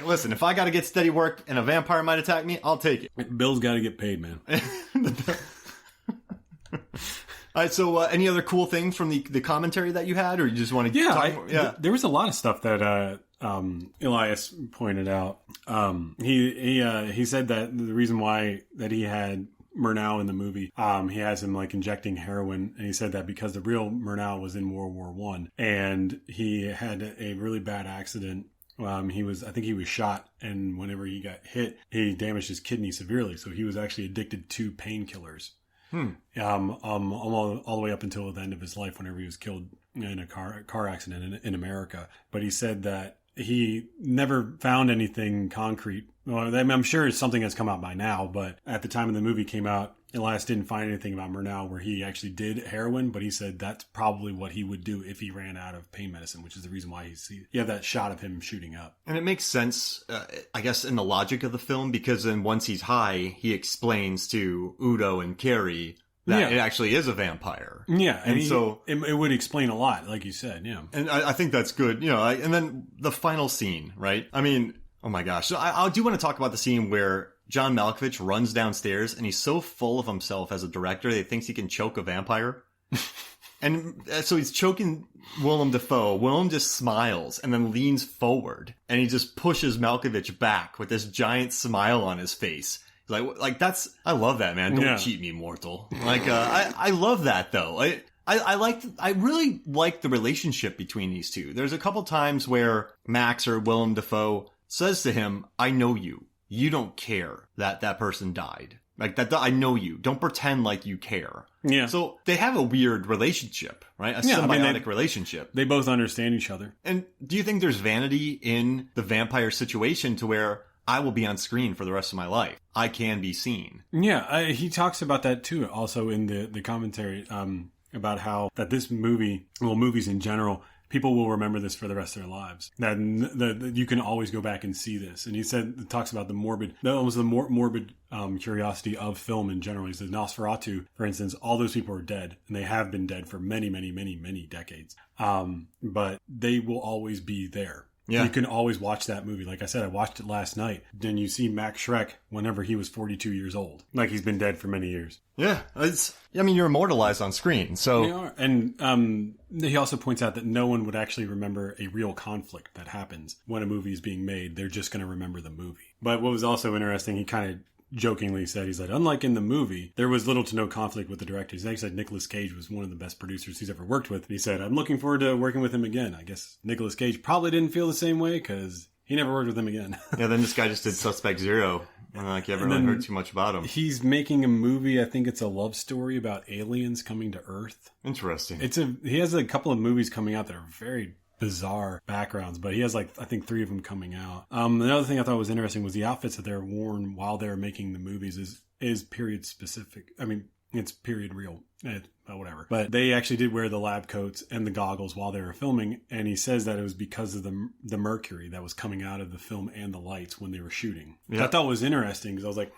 Listen, if I got to get steady work and a vampire might attack me, I'll take it. Bill's got to get paid, man. All right, so any other cool things from the commentary that you had, or you just want to talk more? There was a lot of stuff that Elias pointed out. He said that the reason why that he had Murnau in the movie, he has him like injecting heroin, and he said that because the real Murnau was in World War One, and he had a really bad accident. I think he was shot, and whenever he got hit, he damaged his kidney severely. So he was actually addicted to painkillers. All the way up until the end of his life, whenever he was killed in a car accident in America. But he said that he never found anything concrete. Well, I'm sure it's something that's come out by now, but at the time of the movie came out, Elias didn't find anything about Murnau where he actually did heroin, but he said that's probably what he would do if he ran out of pain medicine, which is the reason why you have that shot of him shooting up. And it makes sense, I guess, in the logic of the film, because then once he's high, he explains to Udo and Carrie that it actually is a vampire. Yeah, and so it would explain a lot, like you said. Yeah, and I think that's good. And then the final scene, right? I mean, oh my gosh! So I do want to talk about the scene where John Malkovich runs downstairs, and he's so full of himself as a director that he thinks he can choke a vampire. And so he's choking Willem Dafoe. Willem just smiles and then leans forward, and he just pushes Malkovich back with this giant smile on his face. Like that's, I love that, man. Don't cheat me, mortal. Like, I love that though. I really like the relationship between these two. There's a couple times where Max or Willem Dafoe says to him, I know you. You don't care that that person died. Like that, I know you. Don't pretend like you care. Yeah. So they have a weird relationship, right? A symbiotic relationship. They both understand each other. And do you think there's vanity in the vampire situation to where I will be on screen for the rest of my life? I can be seen. Yeah, he talks about that too. Also in the commentary, about how that this movie, well, movies in general, people will remember this for the rest of their lives. That you can always go back and see this. And he talks about the morbid curiosity of film in general. He says Nosferatu, for instance, all those people are dead, and they have been dead for many, many, many, many decades. But they will always be there. Yeah. You can always watch that movie. Like I said, I watched it last night. Then you see Max Schreck whenever he was 42 years old. Like he's been dead for many years. Yeah. You're immortalized on screen. So they are. And he also points out that no one would actually remember a real conflict that happens when a movie is being made. They're just going to remember the movie. But what was also interesting, he kind of jokingly said, he's like, unlike in the movie, there was little to no conflict with the directors. He said Nicolas Cage was one of the best producers he's ever worked with. And he said, I'm looking forward to working with him again. I guess Nicolas Cage probably didn't feel the same way because he never worked with him again. Yeah, then this guy just did Suspect Zero. And you haven't really heard too much about him. He's making a movie, I think it's a love story about aliens coming to Earth. Interesting. He has a couple of movies coming out that are very bizarre backgrounds, but he has I think 3 of them coming out. Another thing I thought was interesting was the outfits that they're worn while they're making the movies is period specific. I mean, it's period real. Whatever. But they actually did wear the lab coats and the goggles while they were filming, and he says that it was because of the mercury that was coming out of the film and the lights when they were shooting. Yeah. I thought was interesting because I was like,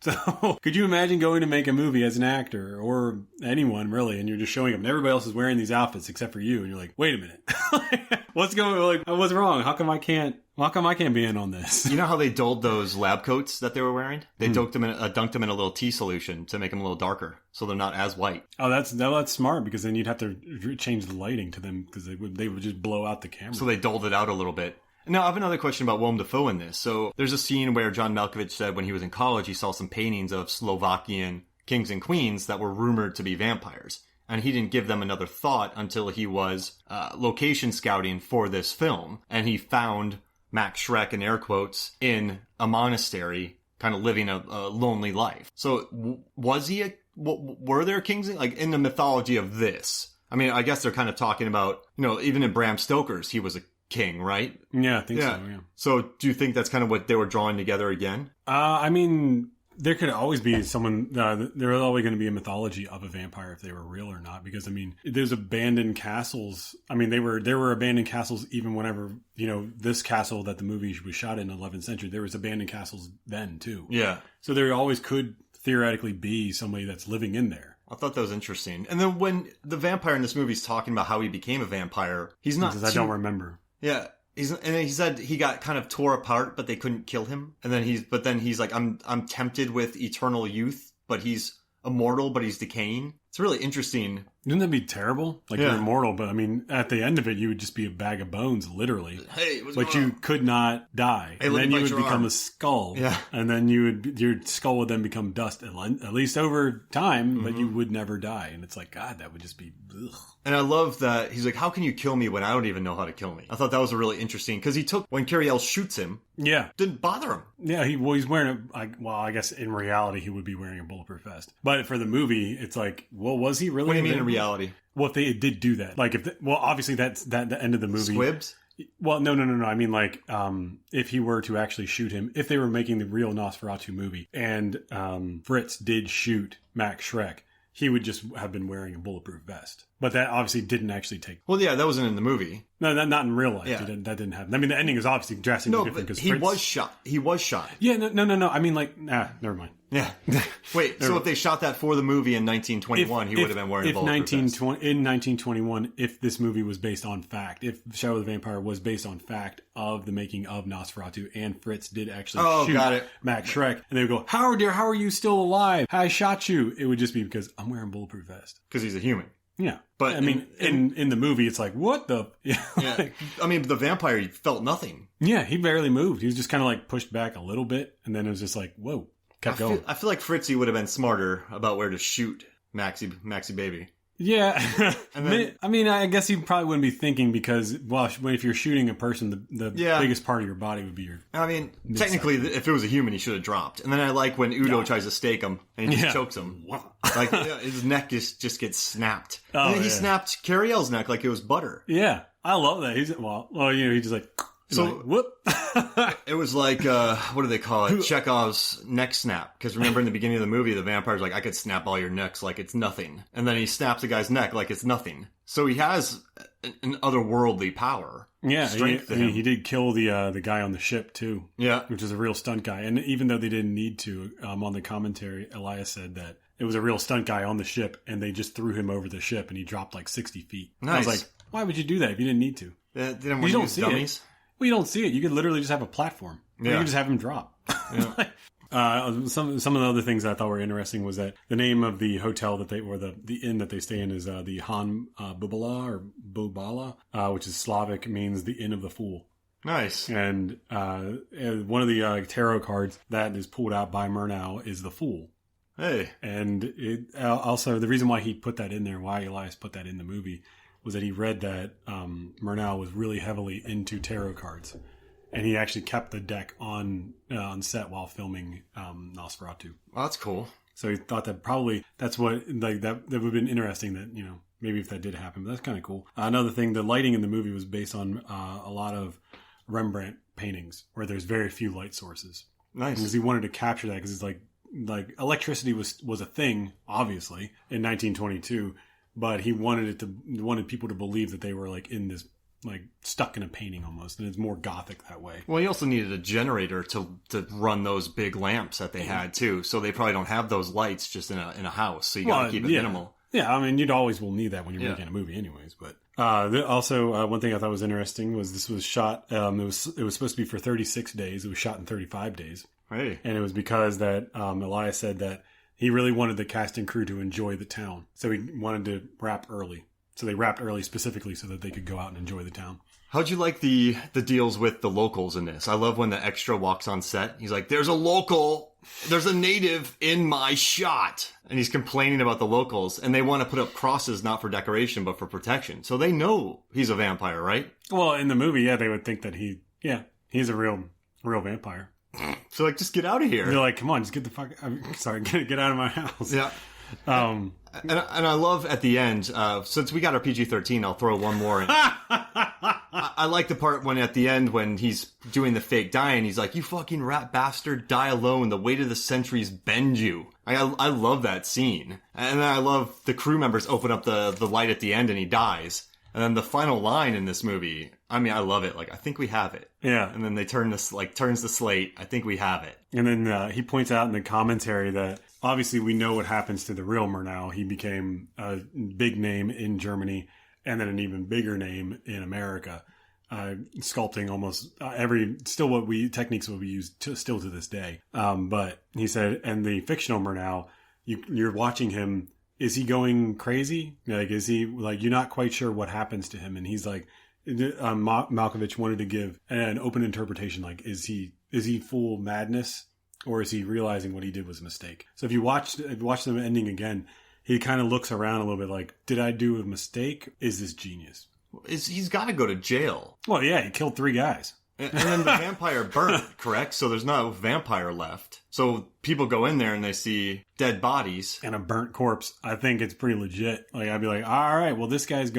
So could you imagine going to make a movie as an actor or anyone really, and you're just showing up and everybody else is wearing these outfits except for you, and you're like, wait a minute. What's wrong? How come I can't be in on this? You know how they dulled those lab coats that they were wearing? They dunked them in a little tea solution to make them a little darker, so they're not as white. Oh, that's smart, because then you'd have to change the lighting to them because they would just blow out the camera. So they dulled it out a little bit. Now, I have another question about Willem Dafoe in this. So there's a scene where John Malkovich said when he was in college, he saw some paintings of Slovakian kings and queens that were rumored to be vampires. And he didn't give them another thought until he was location scouting for this film. And he found Max Schreck, in air quotes, in a monastery, kind of living a lonely life. So was he were there kings, like in the mythology of this? I mean, I guess they're kind of talking about, even in Bram Stoker's, he was a king, right? Yeah, I think so, yeah. So do you think that's kind of what they were drawing together again? I mean, there could always be someone, there was always going to be a mythology of a vampire if they were real or not, because, I mean, there's abandoned castles. I mean, there were abandoned castles even whenever, this castle that the movie was shot in the 11th century, there was abandoned castles then, too. Yeah. So there always could theoretically be somebody that's living in there. I thought that was interesting. And then when the vampire in this movie is talking about how he became a vampire, he's not... Because I don't remember. Yeah. And he said he got kind of tore apart, but they couldn't kill him. And then he's like, I'm tempted with eternal youth, but he's immortal, but he's decaying. It's really interesting. Wouldn't that be terrible? Like, you're immortal, but I mean, at the end of it, you would just be a bag of bones, literally. Hey, but you could not die. Hey, and then you would become arm. A skull. Yeah. And then your skull would then become dust, at least over time, but you would never die. And it's like, God, that would just be... Ugh. And I love that he's like, how can you kill me when I don't even know how to kill me? I thought that was a really interesting, because when Cariel shoots him, didn't bother him. Yeah, he's wearing I guess in reality he would be wearing a bulletproof vest. But for the movie, it's like, well, was he really? What do you mean in reality? Well, if they did do that, like obviously that's the end of the movie. Squibs? Well, no. I mean, like, if he were to actually shoot him, if they were making the real Nosferatu movie, and Fritz did shoot Max Schreck, he would just have been wearing a bulletproof vest. But that obviously didn't actually take... Well, yeah, that wasn't in the movie. No, not in real life. Yeah. That didn't happen. I mean, the ending is obviously drastically different. But Because was shot. He was shot. Yeah, no. I mean, like, never mind. Yeah. Wait, so if they shot that for the movie in 1921, he would have been wearing a bulletproof vest. In 1921, if this movie was based on fact, if Shadow of the Vampire was based on fact of the making of Nosferatu, and Fritz did actually shoot Max Schreck, and they would go, how are you still alive? I shot you. It would just be because I'm wearing a bulletproof vest. Because he's a human. Yeah. But I mean, in the movie, it's like, what the... Yeah. I mean, the vampire felt nothing. Yeah, he barely moved. He was just kind of like pushed back a little bit, and then it was just like, whoa, kept going. I feel like Fritzy would have been smarter about where to shoot Maxie Baby. Yeah. And then, I mean, I guess you probably wouldn't be thinking because, well, if you're shooting a person, the biggest part of your body would be your... I mean, technically, if it was a human, he should have dropped. And then I like when Udo tries to stake him and he just chokes him. Like, his neck just gets snapped. And then he snapped Cariel's neck like it was butter. Yeah. I love that. He's just like... So, like, whoop. It was like, what do they call it? Chekhov's neck snap. Because remember in the beginning of the movie, the vampire's like, I could snap all your necks like it's nothing. And then he snaps the guy's neck like it's nothing. So he has an otherworldly power. Yeah, he did kill the guy on the ship too. Yeah. Which is a real stunt guy. And even though they didn't need to, on the commentary, Elias said that it was a real stunt guy on the ship and they just threw him over the ship and he dropped like 60 feet. Nice. I was like, why would you do that if you didn't need to? You don't see dummies. Well, you don't see it. You could literally just have a platform. Yeah. You could just have him drop. Yeah. Some of the other things I thought were interesting was that the name of the hotel that the inn that they stay in is the Han Bubala or Bubala, which is Slavic, means the Inn of the Fool. Nice. And one of the tarot cards that is pulled out by Murnau is the Fool. Hey. And also the reason why he put that in there, why Elias put that in the movie, was that he read that Murnau was really heavily into tarot cards. And he actually kept the deck on set while filming Nosferatu. Well, that's cool. So he thought that probably that's what, like, that would have been interesting that, maybe if that did happen. But that's kind of cool. Another thing, the lighting in the movie was based on a lot of Rembrandt paintings where there's very few light sources. Nice. Because he wanted to capture that because it's like electricity was a thing, obviously, in 1922. But he wanted people to believe that they were like in this, like stuck in a painting almost, and it's more gothic that way. Well, he also needed a generator to run those big lamps that they had too. So they probably don't have those lights just in a house. So you got to keep it minimal. Yeah, I mean, you'd always will need that when you're making a movie, anyways. But also, one thing I thought was interesting was this was shot. It was supposed to be for 36 days. It was shot in 35 days. Hey, and it was because that Elias said that he really wanted the cast and crew to enjoy the town, so he wanted to wrap early. So they wrapped early specifically so that they could go out and enjoy the town. How'd you like the deals with the locals in this? I love when the extra walks on set. He's like, there's a native in my shot. And he's complaining about the locals. And they want to put up crosses not for decoration, but for protection. So they know he's a vampire, right? Well, in the movie, yeah, they would think that he's a real vampire. So like, just get out of here. They're like, come on, just get the fuck... get out of my house. Yeah. And I love at the end, since we got our PG-13, I'll throw one more in. I like the part when at the end when he's doing the fake dying, he's like, you fucking rat bastard, die alone, the weight of the centuries bend you. I love that scene. And then I love the crew members open up the light at the end and he dies. And then the final line in this movie, I mean, I love it. Like, I think we have it. Yeah. And then they turns the slate, I think we have it. And then he points out in the commentary that obviously we know what happens to the real Murnau. He became a big name in Germany and then an even bigger name in America, sculpting almost techniques what we use still to this day. But he said, and the fictional Murnau, you're watching him. Is he going crazy? Like, is he like, you're not quite sure what happens to him? And he's like, Malkovich wanted to give an open interpretation. Like, is he full madness? Or is he realizing what he did was a mistake? So if you watch the ending again, he kind of looks around a little bit like, did I do a mistake? Is this genius? He's got to go to jail. Well, yeah, he killed 3 guys. And then the vampire burnt, correct? So there's no vampire left. So people go in there and they see dead bodies. And a burnt corpse. I think it's pretty legit. Like, I'd be like, all right, well, this guy's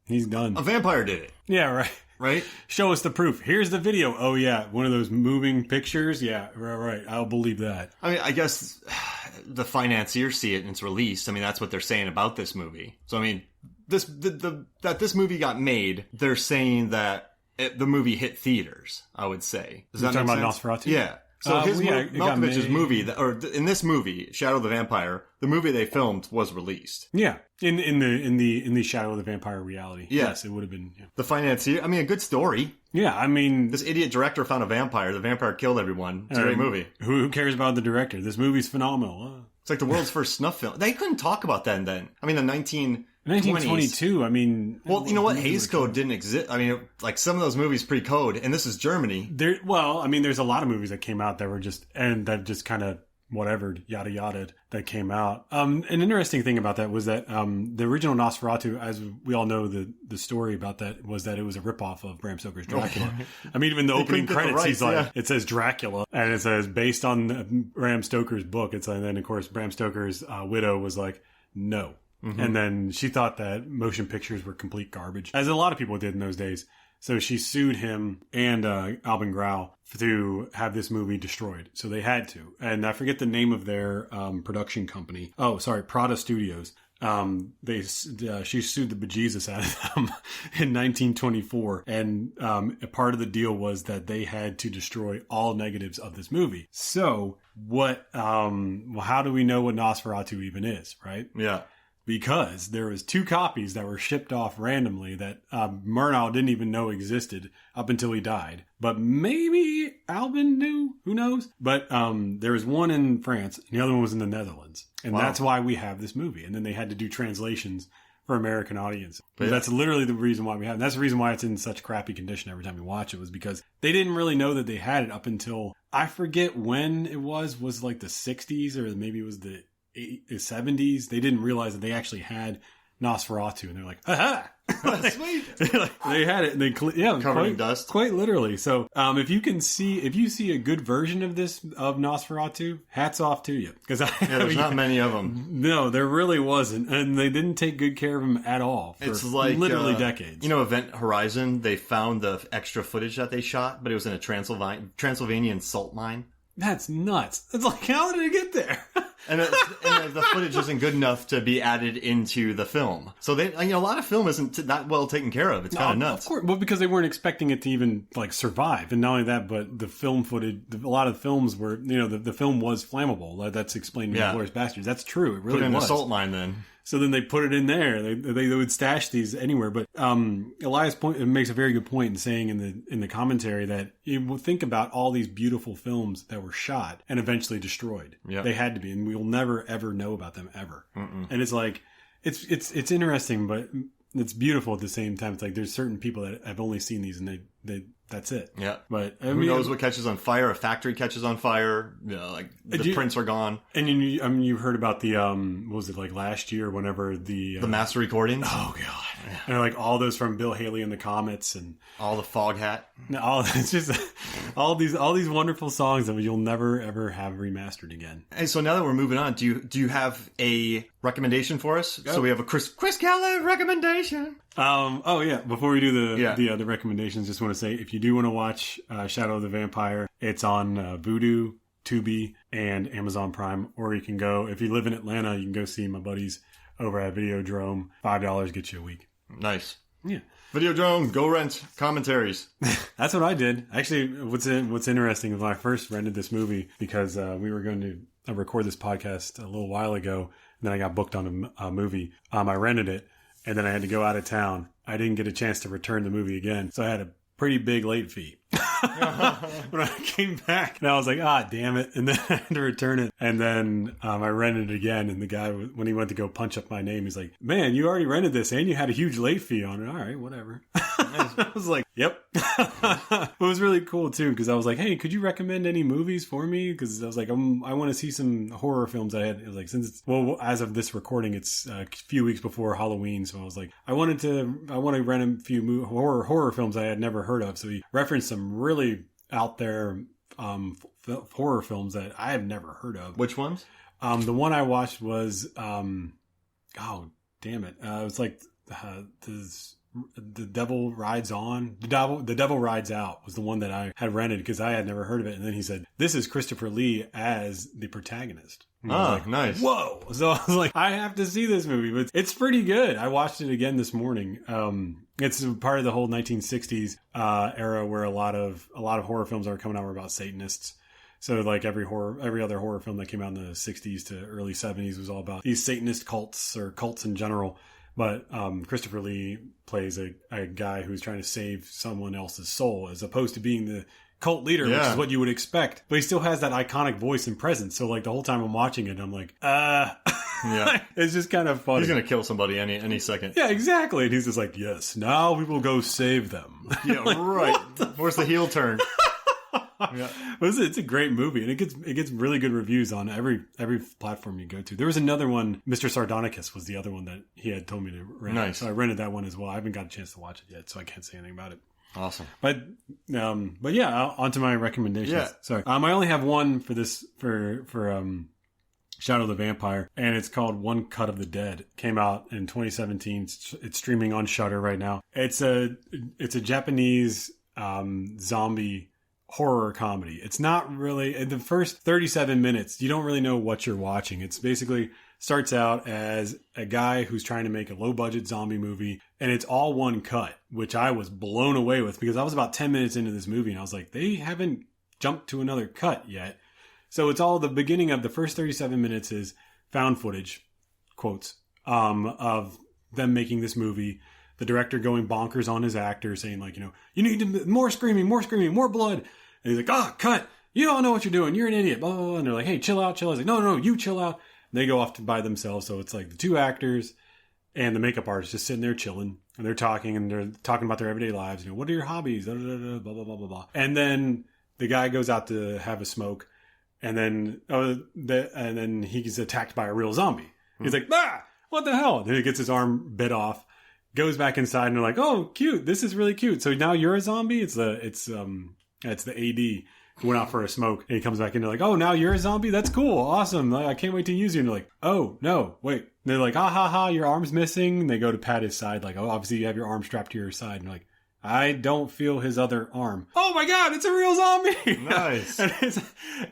he's done. A vampire did it. Yeah, right. Right? Show us the proof. Here's the video. Oh, yeah. One of those moving pictures. Yeah, right. I'll believe that. I mean, I guess the financiers see it and it's released. I mean, that's what they're saying about this movie. So, I mean, that this movie got made, they're saying that the movie hit theaters, I would say. Does that You're make talking sense? about Nosferatu? Yeah. So Malkovich's movie, in this movie, Shadow of the Vampire, the movie they filmed was released. Yeah, in the Shadow of the Vampire reality. Yeah. Yes, it would have been. Yeah. The financier, I mean, a good story. Yeah, I mean, this idiot director found a vampire. The vampire killed everyone. It's a great movie. Who cares about the director? This movie's phenomenal. It's like the world's first snuff film. They couldn't talk about that then. I mean, the 1922, I mean... Well, you know what? Hays Code didn't exist. I mean, like some of those movies pre-code, and this is Germany. I mean, there's a lot of movies that came out that were just kind of whatever, yada yada, that came out. An interesting thing about that was that the original Nosferatu, as we all know, the story about that was that it was a ripoff of Bram Stoker's Dracula. I mean, even the opening credits, he's like, it says Dracula, and it says based on Bram Stoker's book. And then, of course, Bram Stoker's widow was like, no. Mm-hmm. And then she thought that motion pictures were complete garbage, as a lot of people did in those days. So she sued him and Albin Grau to have this movie destroyed. So they had to. And I forget the name of their production company. Oh, sorry, Prada Studios. She sued the bejesus out of them in 1924. And a part of the deal was that they had to destroy all negatives of this movie. So how do we know what Nosferatu even is, right? Yeah. Because there was 2 copies that were shipped off randomly that Murnau didn't even know existed up until he died. But maybe Albin knew. Who knows? But there was one in France, and the other one was in the Netherlands. And that's why we have this movie. And then they had to do translations for American audience. But that's literally the reason why we have it. And that's the reason why it's in such crappy condition every time you watch it, was because they didn't really know that they had it up until, I forget when it was like the 60s, or maybe it was the 70s. They didn't realize that they actually had Nosferatu, and they're like, aha! Sweet. They had it, and they covered in dust, quite literally. So if you see a good version of Nosferatu, hats off to you, because there's not many of them. No, there really wasn't, and they didn't take good care of him at all. It's like literally decades. You know, Event Horizon, they found the extra footage that they shot, but it was in a Transylvanian salt mine. That's nuts. It's like, how did it get there? And the footage isn't good enough to be added into the film. So a lot of film isn't that well taken care of. It's kind of nuts. Of course, well, because they weren't expecting it to even survive. And not only that, but the film footage, a lot of the films were, the film was flammable. That's explained in Inglourious Basterds. That's true. It really was. Put it in a salt mine then. So then they put it in there. They would stash these anywhere. But Elias makes a very good point in saying in the commentary that you will think about all these beautiful films that were shot and eventually destroyed. Yep. They had to be, and we will never ever know about them ever. Mm-mm. And it's like it's interesting, but it's beautiful at the same time. It's like there's certain people that have only seen these and they that's it. Yeah. But who knows what catches on fire? A factory catches on fire. You know, like the prints are gone. And you've heard about the what was it, like last year? Whenever the master recordings. Oh god. Yeah. And like all those from Bill Haley and the Comets and all the Fog Hat. It's just all these wonderful songs that you'll never ever have remastered again. Hey, so now that we're moving on, do you have a recommendation for us? So we have a Chris Kelly recommendation. Oh yeah. Before we do the recommendations, just want to say if you do want to watch Shadow of the Vampire, it's on Vudu, Tubi, and Amazon Prime. Or you can go, if you live in Atlanta, you can go see my buddies over at Videodrome. $5 gets you a week. Nice. Yeah. Videodrome, go rent commentaries. That's what I did. Actually, what's interesting is when I first rented this movie, because we were going to record this podcast a little while ago, and then I got booked on a movie. I rented it, and then I had to go out of town. I didn't get a chance to return the movie again, so I had a pretty big late fee. When I came back, and I was like, damn it. And then I had to return it. And then I rented it again. And the guy, when he went to go punch up my name, he's like, man, you already rented this and you had a huge late fee on it. All right, whatever. I was like, yep. It was really cool too, because I was like, hey, could you recommend any movies for me? Because I was like, I want to see some horror films. I was like, as of this recording, it's a few weeks before Halloween. So I was like, I want to rent a few horror films I had never heard of. So he referenced some really out there horror films that I have never heard of. Which ones? The one I watched was oh damn it, it's like the Devil Rides On. The Devil Rides Out was the one that I had rented because I had never heard of it. And then he said, this is Christopher Lee as the protagonist. Like, nice. Whoa. So I was like, I have to see this movie, but it's pretty good. I watched it again this morning. It's part of the whole 1960s era where a lot of horror films that were coming out were about Satanists. So like every other horror film that came out in the 60s to early 70s was all about these Satanist cults or cults in general. But Christopher Lee plays a guy who's trying to save someone else's soul as opposed to being the cult leader, which is what you would expect. But he still has that iconic voice and presence. So like the whole time I'm watching it, I'm like, yeah. It's just kind of funny. He's going to kill somebody any second. Yeah, exactly. And he's just like, yes, now we will go save them. Yeah, like, right. Where's the heel turn? Yeah. But it's a great movie, and it gets really good reviews on every platform you go to. There was another one, Mr. Sardonicus was the other one that he had told me to rent. Nice. So I rented that one as well. I haven't got a chance to watch it yet, so I can't say anything about it. Awesome. But yeah, on to my recommendations. Yeah. Sorry. I only have one for this for Shadow of the Vampire, and it's called One Cut of the Dead. It came out in 2017. It's streaming on Shudder right now. It's a Japanese zombie horror comedy. It's not really, in the first 37 minutes, you don't really know what you're watching. It's basically starts out as a guy who's trying to make a low budget zombie movie, and it's all one cut, which I was blown away with because I was about 10 minutes into this movie and I was like, they haven't jumped to another cut yet. So it's all the beginning of the first 37 minutes is found footage, quotes, of them making this movie. The director going bonkers on his actor, saying like, you need more screaming, more blood. And he's like, cut. You don't know what you're doing. You're an idiot. Blah, blah, blah. And they're like, hey, chill out. I was like, no, you chill out. And they go off by themselves. So it's like the two actors and the makeup artist just sitting there chilling. And they're talking about their everyday lives. What are your hobbies? Blah, blah, blah, blah, blah, blah, blah. And then the guy goes out to have a smoke. And then he gets attacked by a real zombie. He's like, what the hell? And then he gets his arm bit off, goes back inside, and they're like, oh, cute. This is really cute. So now you're a zombie? It's the AD who went out for a smoke, and he comes back in. They're like, oh, now you're a zombie? That's cool. Awesome. I can't wait to use you. And they're like, oh, no, wait. And they're like, ha, your arm's missing. And they go to pat his side, like, oh, obviously you have your arm strapped to your side. And they're like, I don't feel his other arm. Oh my God, it's a real zombie. Nice.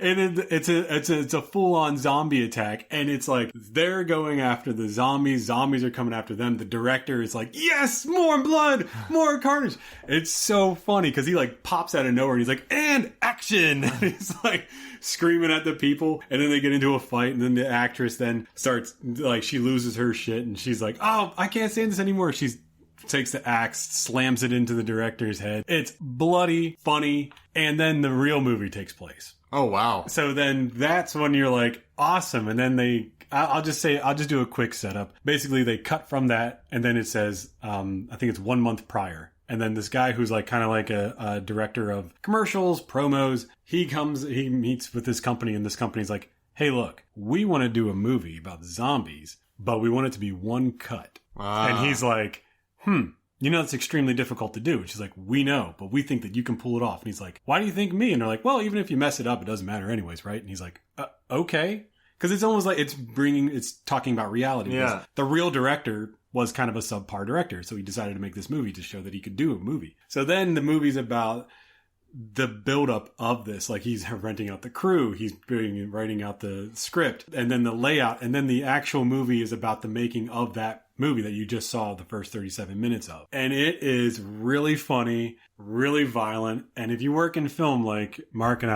It's a full on zombie attack. And it's like, they're going after the zombies. Zombies are coming after them. The director is like, yes, more blood, more carnage. It's so funny because he like pops out of nowhere and he's like, and action. And he's like screaming at the people. And then they get into a fight. And then the actress then starts like, she loses her shit. And she's like, oh, I can't stand this anymore. She's takes the axe, slams it into the director's head. It's bloody, funny, and then the real movie takes place. Oh, wow. So then that's when you're like, awesome. And then I'll just do a quick setup. Basically, they cut from that, and then it says, I think it's 1 month prior. And then this guy who's like kind of like a director of commercials, promos, he meets with this company, and this company's like, hey, look, we want to do a movie about zombies, but we want it to be one cut. And he's like, that's extremely difficult to do. And she's like, we know, but we think that you can pull it off. And he's like, why do you think me? And they're like, well, even if you mess it up, it doesn't matter anyways, right? And he's like, okay. Because it's almost like it's talking about reality. Yeah. The real director was kind of a subpar director, so he decided to make this movie to show that he could do a movie. So then the movie's about the buildup of this. Like, he's renting out the crew, he's writing out the script, and then the layout, and then the actual movie is about the making of that movie that you just saw the first 37 minutes of. And it is really funny, really violent, and if you work in film like Mark and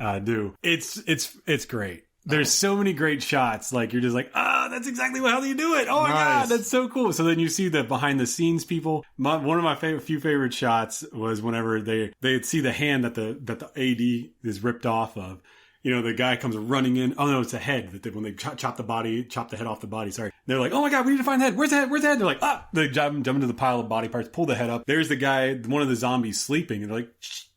I do, it's great. There's so many great shots. Like, you're just like, that's exactly how you do it. Oh my God, that's so cool. So then you see the behind the scenes people. One of my few favorite shots was whenever they'd see the hand that the AD is ripped off of. The guy comes running in. Oh no, it's a head. When they chop the head off the body. Sorry. They're like, oh my God, we need to find the head. Where's the head? Where's the head? They're like, They jump into the pile of body parts, pull the head up. There's the guy, one of the zombies sleeping. And they're like,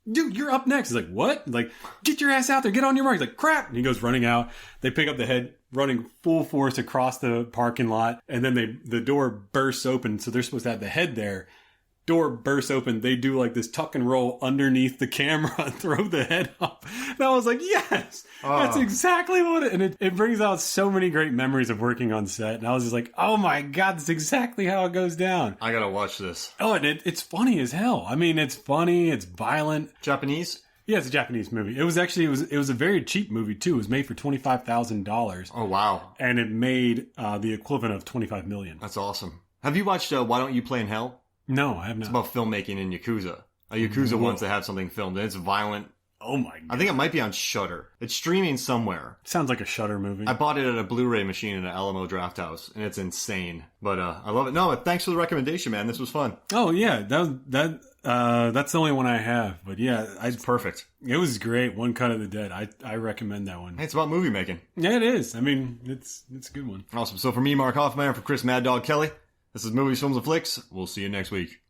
dude, you're up next. He's like, what? Like, get your ass out there. Get on your mark. He's like, crap. And he goes running out. They pick up the head, running full force across the parking lot. And then the door bursts open. So they're supposed to have the head there. Door bursts open. They do like this tuck and roll underneath the camera and throw the head up. And I was like, yes, that's exactly what it, and it brings out so many great memories of working on set. And I was just like, oh my God, that's exactly how it goes down. I gotta watch this. Oh, and it's funny as hell. I mean, it's funny. It's violent. Japanese? Yeah, it's a Japanese movie. It was a very cheap movie too. It was made for $25,000. Oh, wow. And it made the equivalent of $25 million. That's awesome. Have you watched Why Don't You Play in Hell? No, I have not. It's about filmmaking in Yakuza. A Yakuza wants to have something filmed, and it's violent. Oh my God. I think it might be on Shudder. It's streaming somewhere. Sounds like a Shudder movie. I bought it at a Blu-ray machine in an Alamo Draft House, and it's insane. But I love it. No, thanks for the recommendation, man. This was fun. Oh yeah, that's the only one I have. But yeah, it's perfect. It was great. One Cut of the Dead. I recommend that one. Hey, it's about movie making. Yeah, it is. I mean, it's a good one. Awesome. So for me, Mark Hoffmeyer, for Chris Mad Dog Kelly, this is Movies, Films, and Flicks. We'll see you next week.